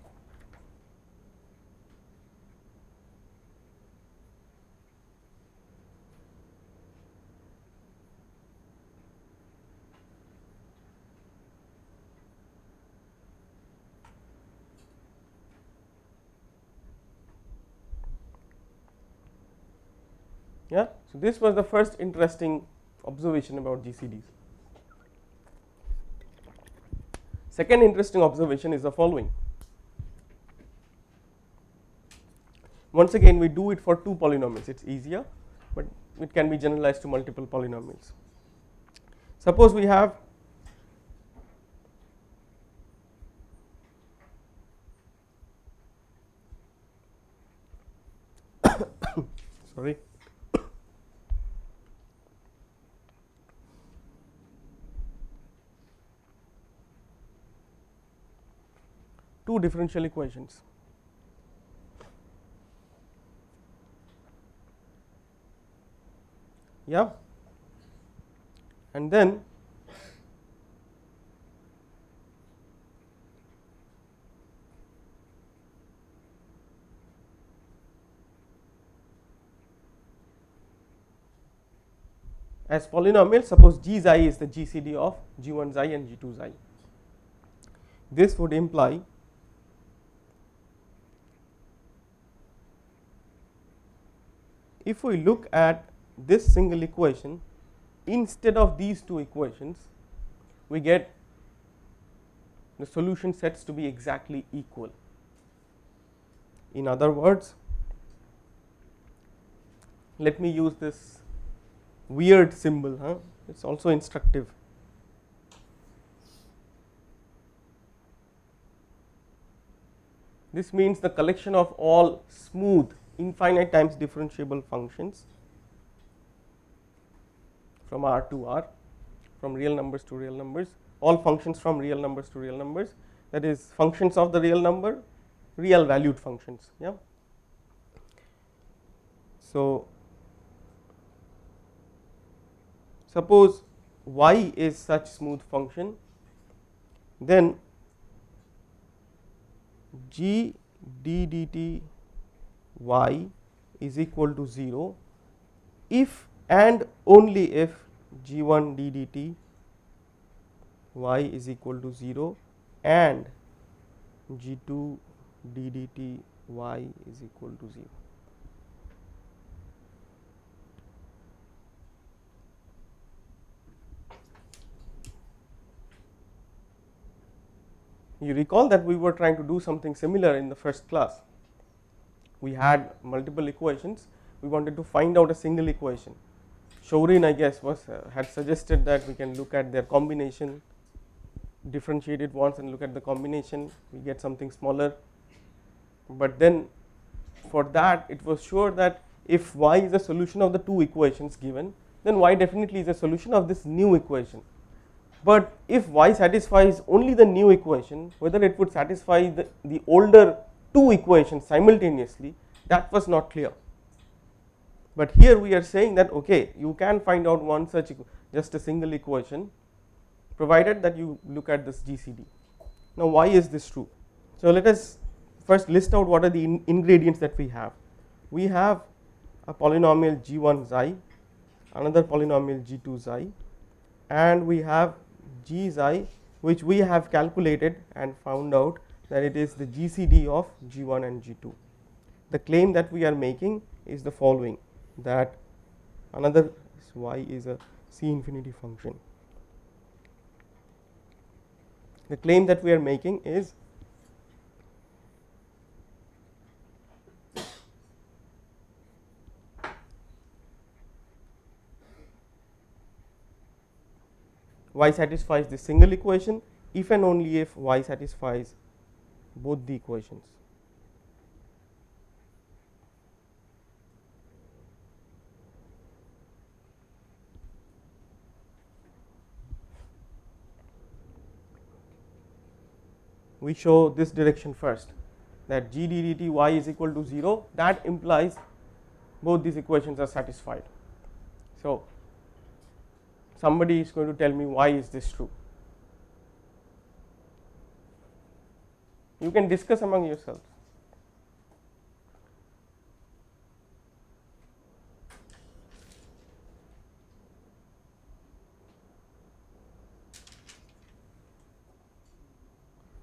yeah. So, this was the first interesting observation about GCDs. Second interesting observation is the following. Once again we do it for two polynomials, it is easier, but it can be generalized to multiple polynomials. Suppose we have sorry, two differential equations. Yeah, and then as polynomials, suppose G xi is the GCD of G1 xi and G2 xi. This would imply if we look at this single equation, instead of these two equations we get the solution sets to be exactly equal. In other words, let me use this weird symbol, it is also instructive. This means the collection of all smooth infinite times differentiable functions from R to R, from real numbers to real numbers, all functions from real numbers to real numbers, that is functions of the real number, real valued functions. Yeah. So, suppose y is such smooth function, then g d dt y is equal to 0 if and only if g1 d dt y is equal to 0 and g2 d dt y is equal to 0. You recall that we were trying to do something similar in the first class. We had multiple equations, we wanted to find out a single equation. Shourin, I guess, had suggested that we can look at their combination, differentiate it once and look at the combination, we get something smaller. But then for that it was sure that if y is a solution of the two equations given, then y definitely is a solution of this new equation. But if y satisfies only the new equation, whether it would satisfy the older two equations simultaneously, that was not clear. But here we are saying that okay, you can find out one such just a single equation provided that you look at this GCD. Now why is this true? So let us first list out what are the ingredients that we have. We have a polynomial g1 xi, another polynomial g2 xi, and we have g xi which we have calculated and found out that it is the GCD of g1 and g2. The claim that we are making is the following, that another y is a C infinity function. The claim that we are making is y satisfies the single equation if and only if y satisfies both the equations. We show this direction first, that g d dt y is equal to 0, that implies both these equations are satisfied. So, somebody is going to tell me why is this true. You can discuss among yourselves.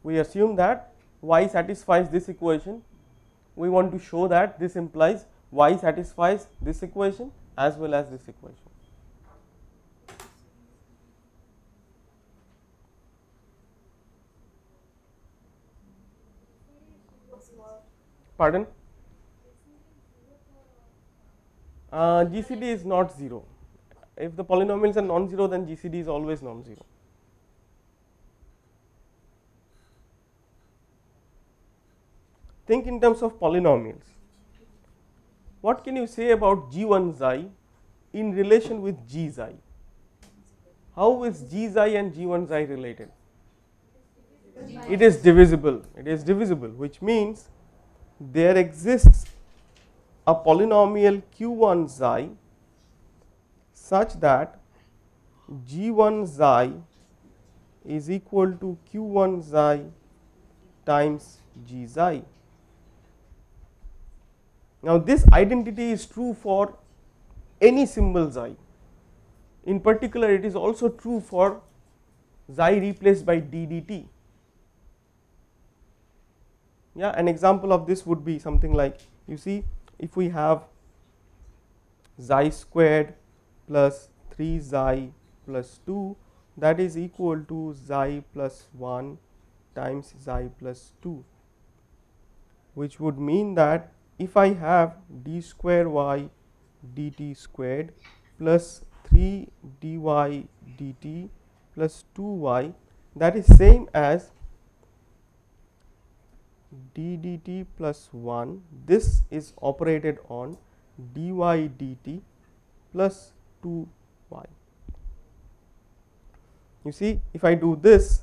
We assume that y satisfies this equation. We want to show that this implies y satisfies this equation as well as this equation. Pardon? GCD is not 0. If the polynomials are non-zero, then GCD is always non-zero. Think in terms of polynomials. What can you say about G1 xi in relation with G xi? How is G xi and G1 xi related? It is divisible. It is divisible, which means there exists a polynomial Q1 xi such that G1 xi is equal to Q1 xi times G xi. Now, this identity is true for any symbol xi. In particular, it is also true for xi replaced by d dt. Yeah, an example of this would be something like, you see, if we have xi squared plus 3 xi plus 2, that is equal to xi plus 1 times xi plus 2, which would mean that if I have d square y dt squared plus 3 dy dt plus 2y, that is same as d dt plus 1, this is operated on dy dt plus 2y. You see, if I do this,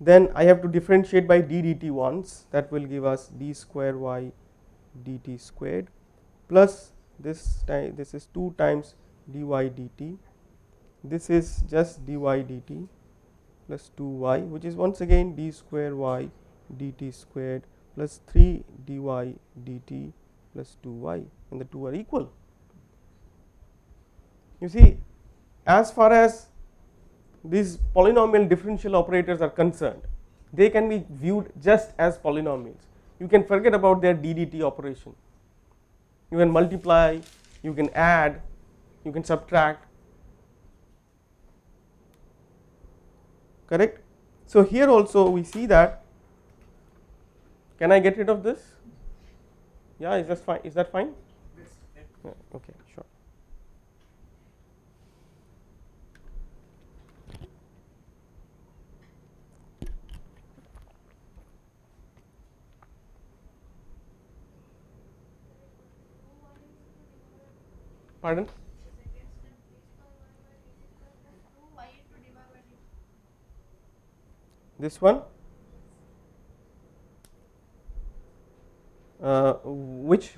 then I have to differentiate by d dt once, that will give us d square y dt squared plus this is 2 times dy dt, this is just dy dt plus 2y, which is once again d square y dt squared plus 3 dy dt plus 2y, and the two are equal. You see, as far as these polynomial differential operators are concerned, they can be viewed just as polynomials. You can forget about their d dt operation. You can multiply, you can add, you can subtract, correct? So, here also we see that, can I get rid of this? Yeah, is that fine? Is that fine? Yeah, okay, sure. Pardon? This one?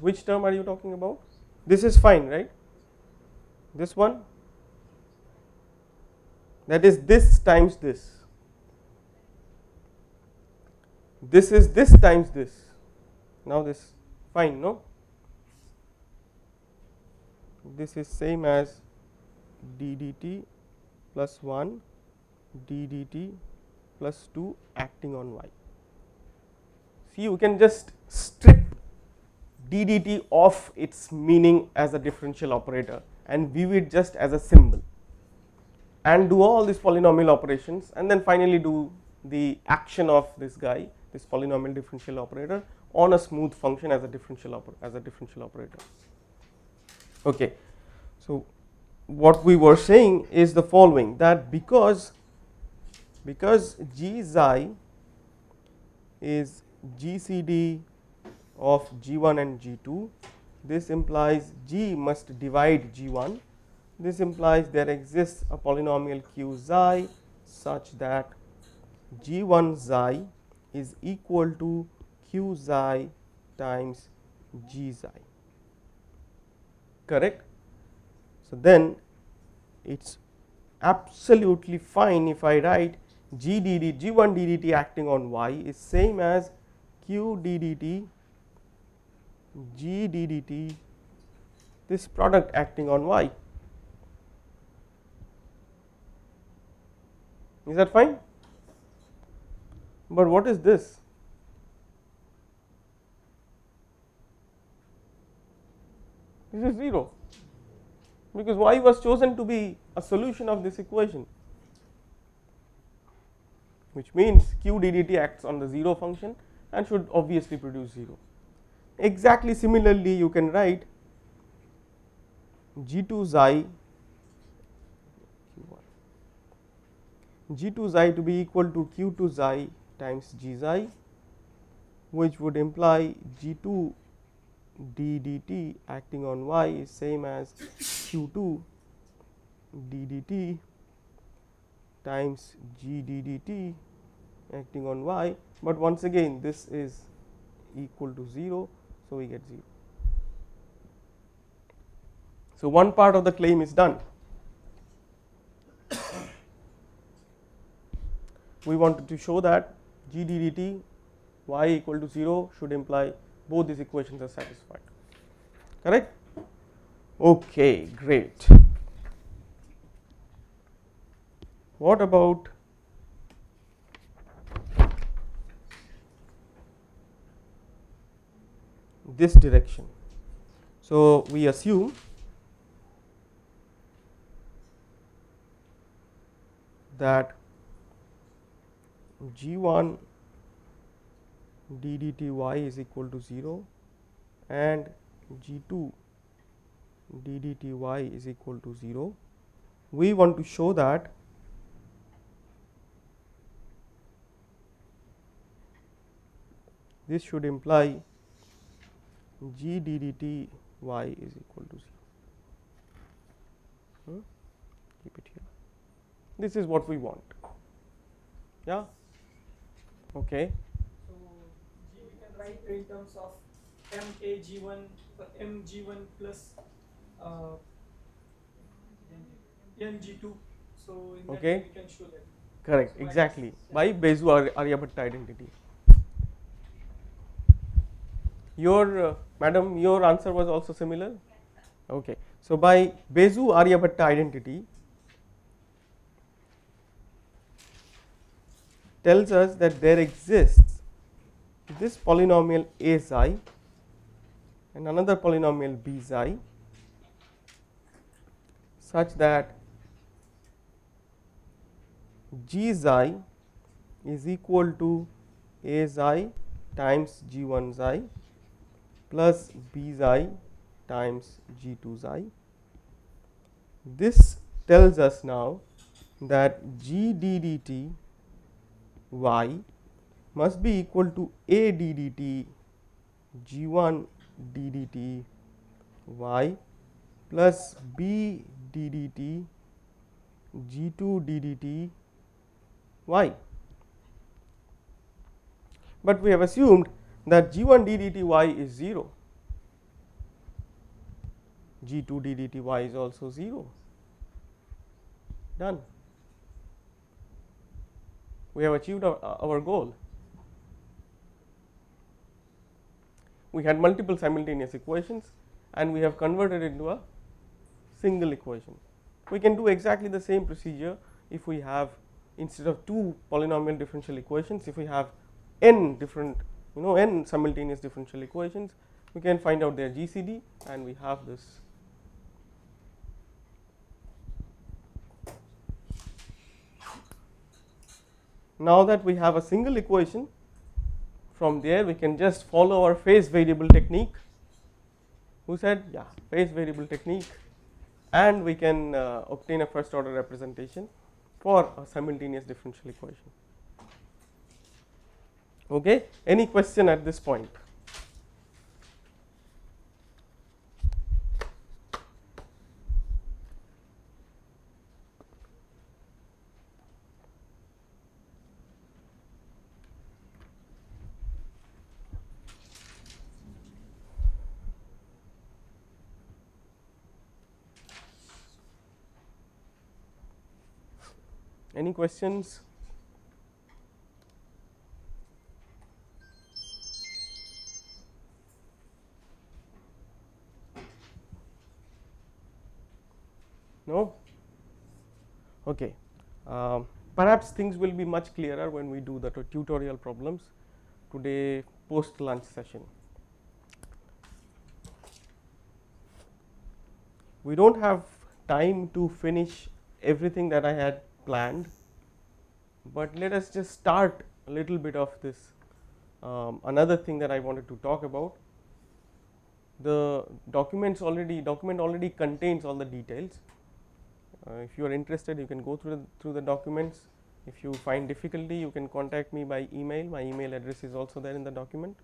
Which term are you talking about? This is fine, right? This one? That is this times this. This is this times this. Now this, fine, no? This is same as d dt plus 1 d dt plus 2 acting on y. See, you can just strip d dt of its meaning as a differential operator and view it just as a symbol, and do all these polynomial operations, and then finally do the action of this guy, this polynomial differential operator, on a smooth function as a differential operator. Okay. So, what we were saying is the following, that because G xi is GCD of G1 and G2, this implies G must divide G1. This implies there exists a polynomial Q xi such that G1 xi is equal to Q xi times G xi, correct? So, then it's absolutely fine if I write G1 ddt acting on y is same as Q ddt G ddt, this product acting on y. Is that fine? But what is this? This is 0, because y was chosen to be a solution of this equation, which means Q ddt acts on the 0 function and should obviously produce 0. Exactly similarly, you can write G2 xi to be equal to Q2 xi times G xi, which would imply G2 d dt acting on y is same as Q2 d dt times G d dt acting on y, but once again this is equal to 0, so we get 0. So one part of the claim is done. We wanted to show that G d dt y equal to 0 should imply both these equations are satisfied, correct? Okay, great. What about this direction? So we assume that G1 d dt y is equal to 0 and G2 d dt y is equal to 0. We want to show that this should imply G d dt y is equal to 0. Keep it here. This is what we want. Yeah. Okay. So G we can write in terms of MAG1 MG1 plus MG2. So in that Okay. way we can show that. Correct. So Exactly. By Bezu Aryabhatta identity. Your madam, your answer was also similar. Okay. So by Bezu Aryabhatta identity tells us that there exists this polynomial a xi and another polynomial b xi such that G xi is equal to a xi times G1 xi plus b xi times G2 xi. This tells us now that G d dt y must be equal to a d dt G1 d dt y plus b d dt G2 d dt y. But we have assumed that G1 d dt y is 0, G2 d dt y is also 0. Done. We have achieved our goal. We had multiple simultaneous equations and we have converted it into a single equation. We can do exactly the same procedure if we have, instead of 2 polynomial differential equations, if we have n different, n simultaneous differential equations, we can find out their GCD and we have this. Now that we have a single equation, from there we can just follow our phase variable technique. Who said? Yeah, phase variable technique, and we can obtain a first order representation for a simultaneous differential equation. Okay, any question at this point? Any questions? No? Okay. Perhaps things will be much clearer when we do the tutorial problems today post lunch session. We don't have time to finish everything that I had planned, but let us just start a little bit of this. Another thing that I wanted to talk about, the document already contains all the details. If you are interested, you can go through the documents. If you find difficulty, you can contact me by email. My email address is also there in the document.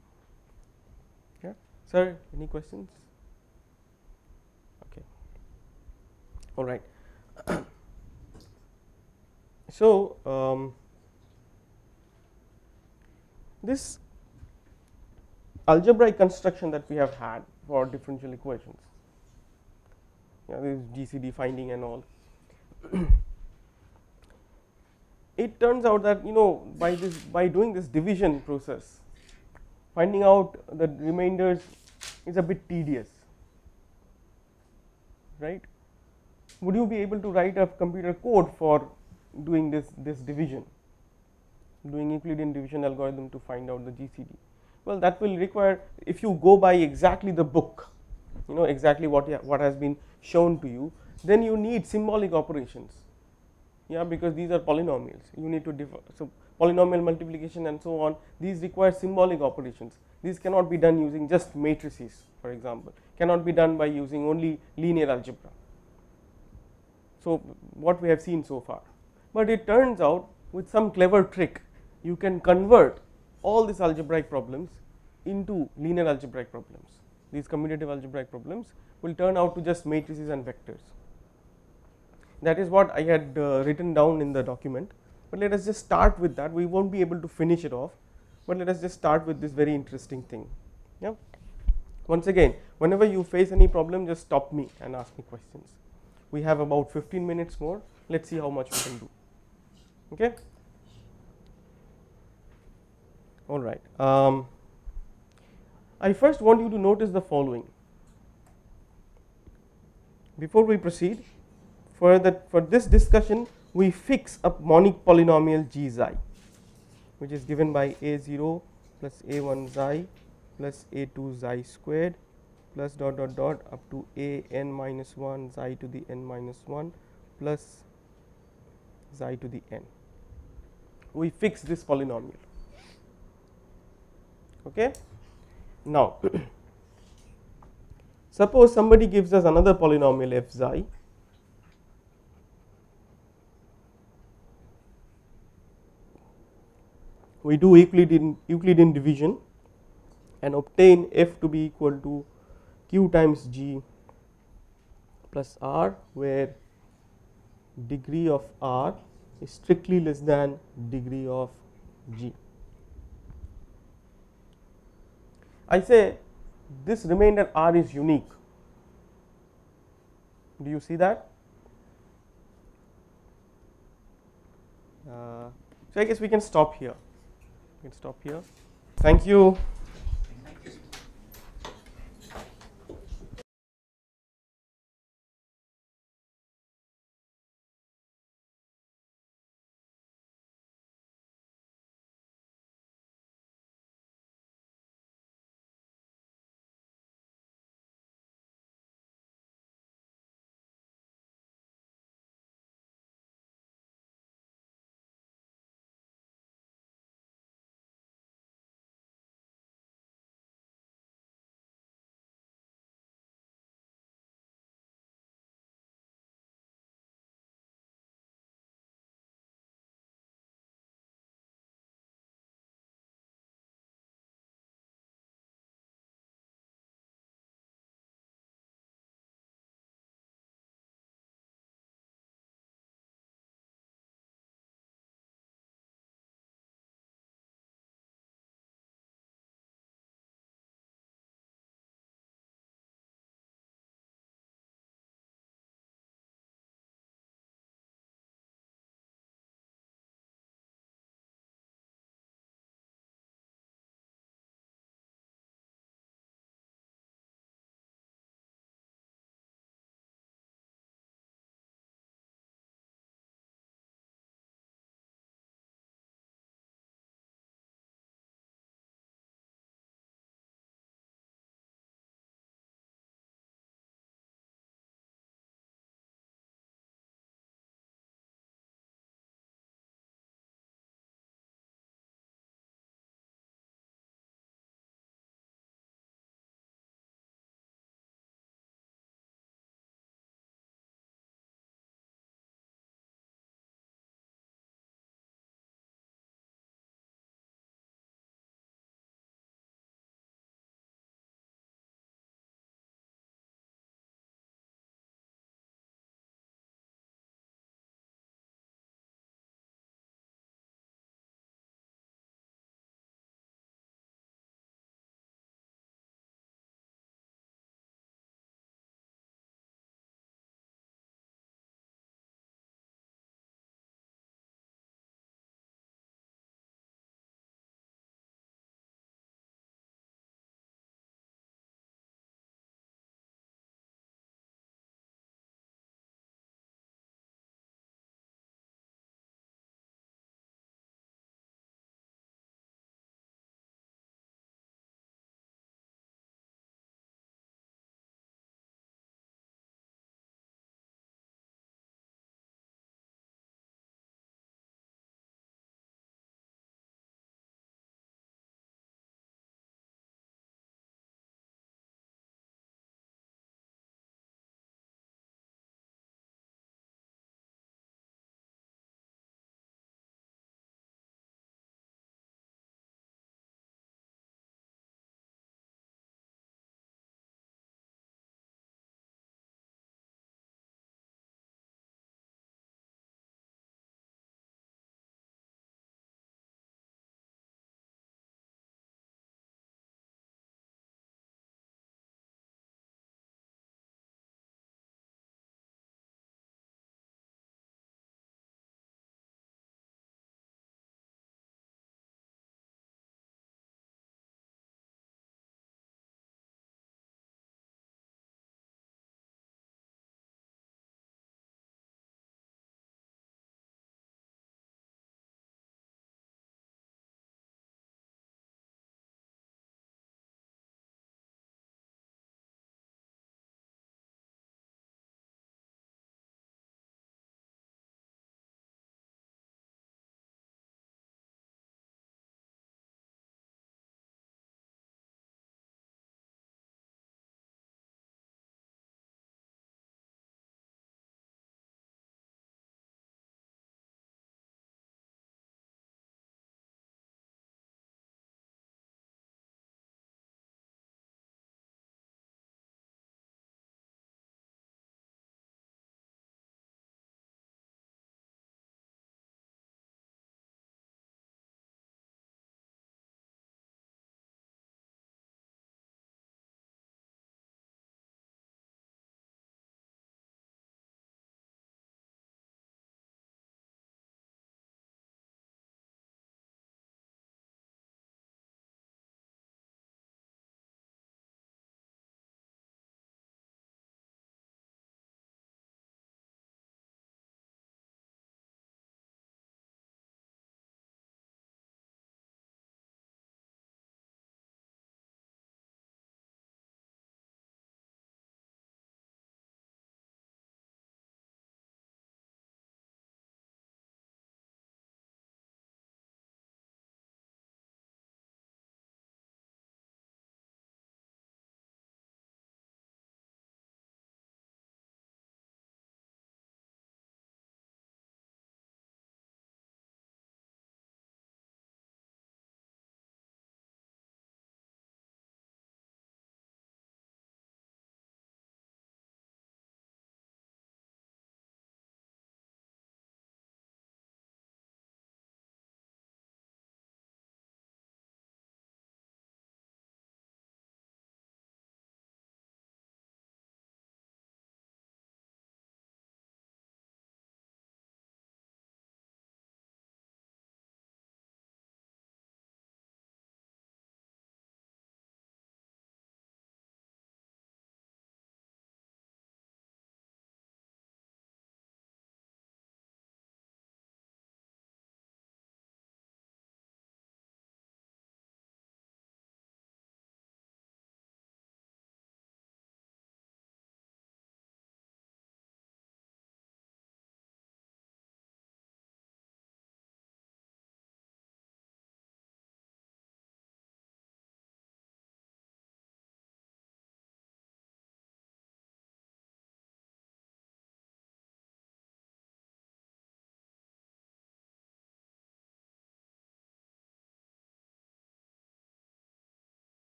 Yeah, sir, any questions? Okay, all right. So this algebraic construction that we have had for differential equations, this GCD finding and all, it turns out that by doing this division process, finding out the remainders is a bit tedious, right? Would you be able to write a computer code for doing this division, doing Euclidean division algorithm to find out the GCD? Well, that will require, if you go by exactly the book, exactly what has been shown to you, then you need symbolic operations. Yeah, because these are polynomials. You need to so polynomial multiplication and so on. These require symbolic operations. These cannot be done using just matrices, for example. Cannot be done by using only linear algebra. So what we have seen so far, but it turns out with some clever trick, you can convert all these algebraic problems into linear algebraic problems. These commutative algebraic problems will turn out to just matrices and vectors. That is what I had written down in the document, but let us just start with that. We won't be able to finish it off, but let us just start with this very interesting thing. Yeah. Once again, whenever you face any problem, just stop me and ask me questions. We have about 15 minutes more. Let's see how much we can do. Okay. All right. I first want you to notice the following. Before we proceed, for this discussion, we fix a monic polynomial g xi, which is given by a0 plus a1 xi plus a2 xi squared plus dot dot dot up to a n minus 1 xi to the n minus 1 plus xi to the n. We fix this polynomial. Okay. Now, suppose somebody gives us another polynomial f xi. We do Euclidean division and obtain f to be equal to q times g plus r, where degree of r is strictly less than degree of g. I say this remainder r is unique. Do you see that? So I guess we can stop here. Thank you.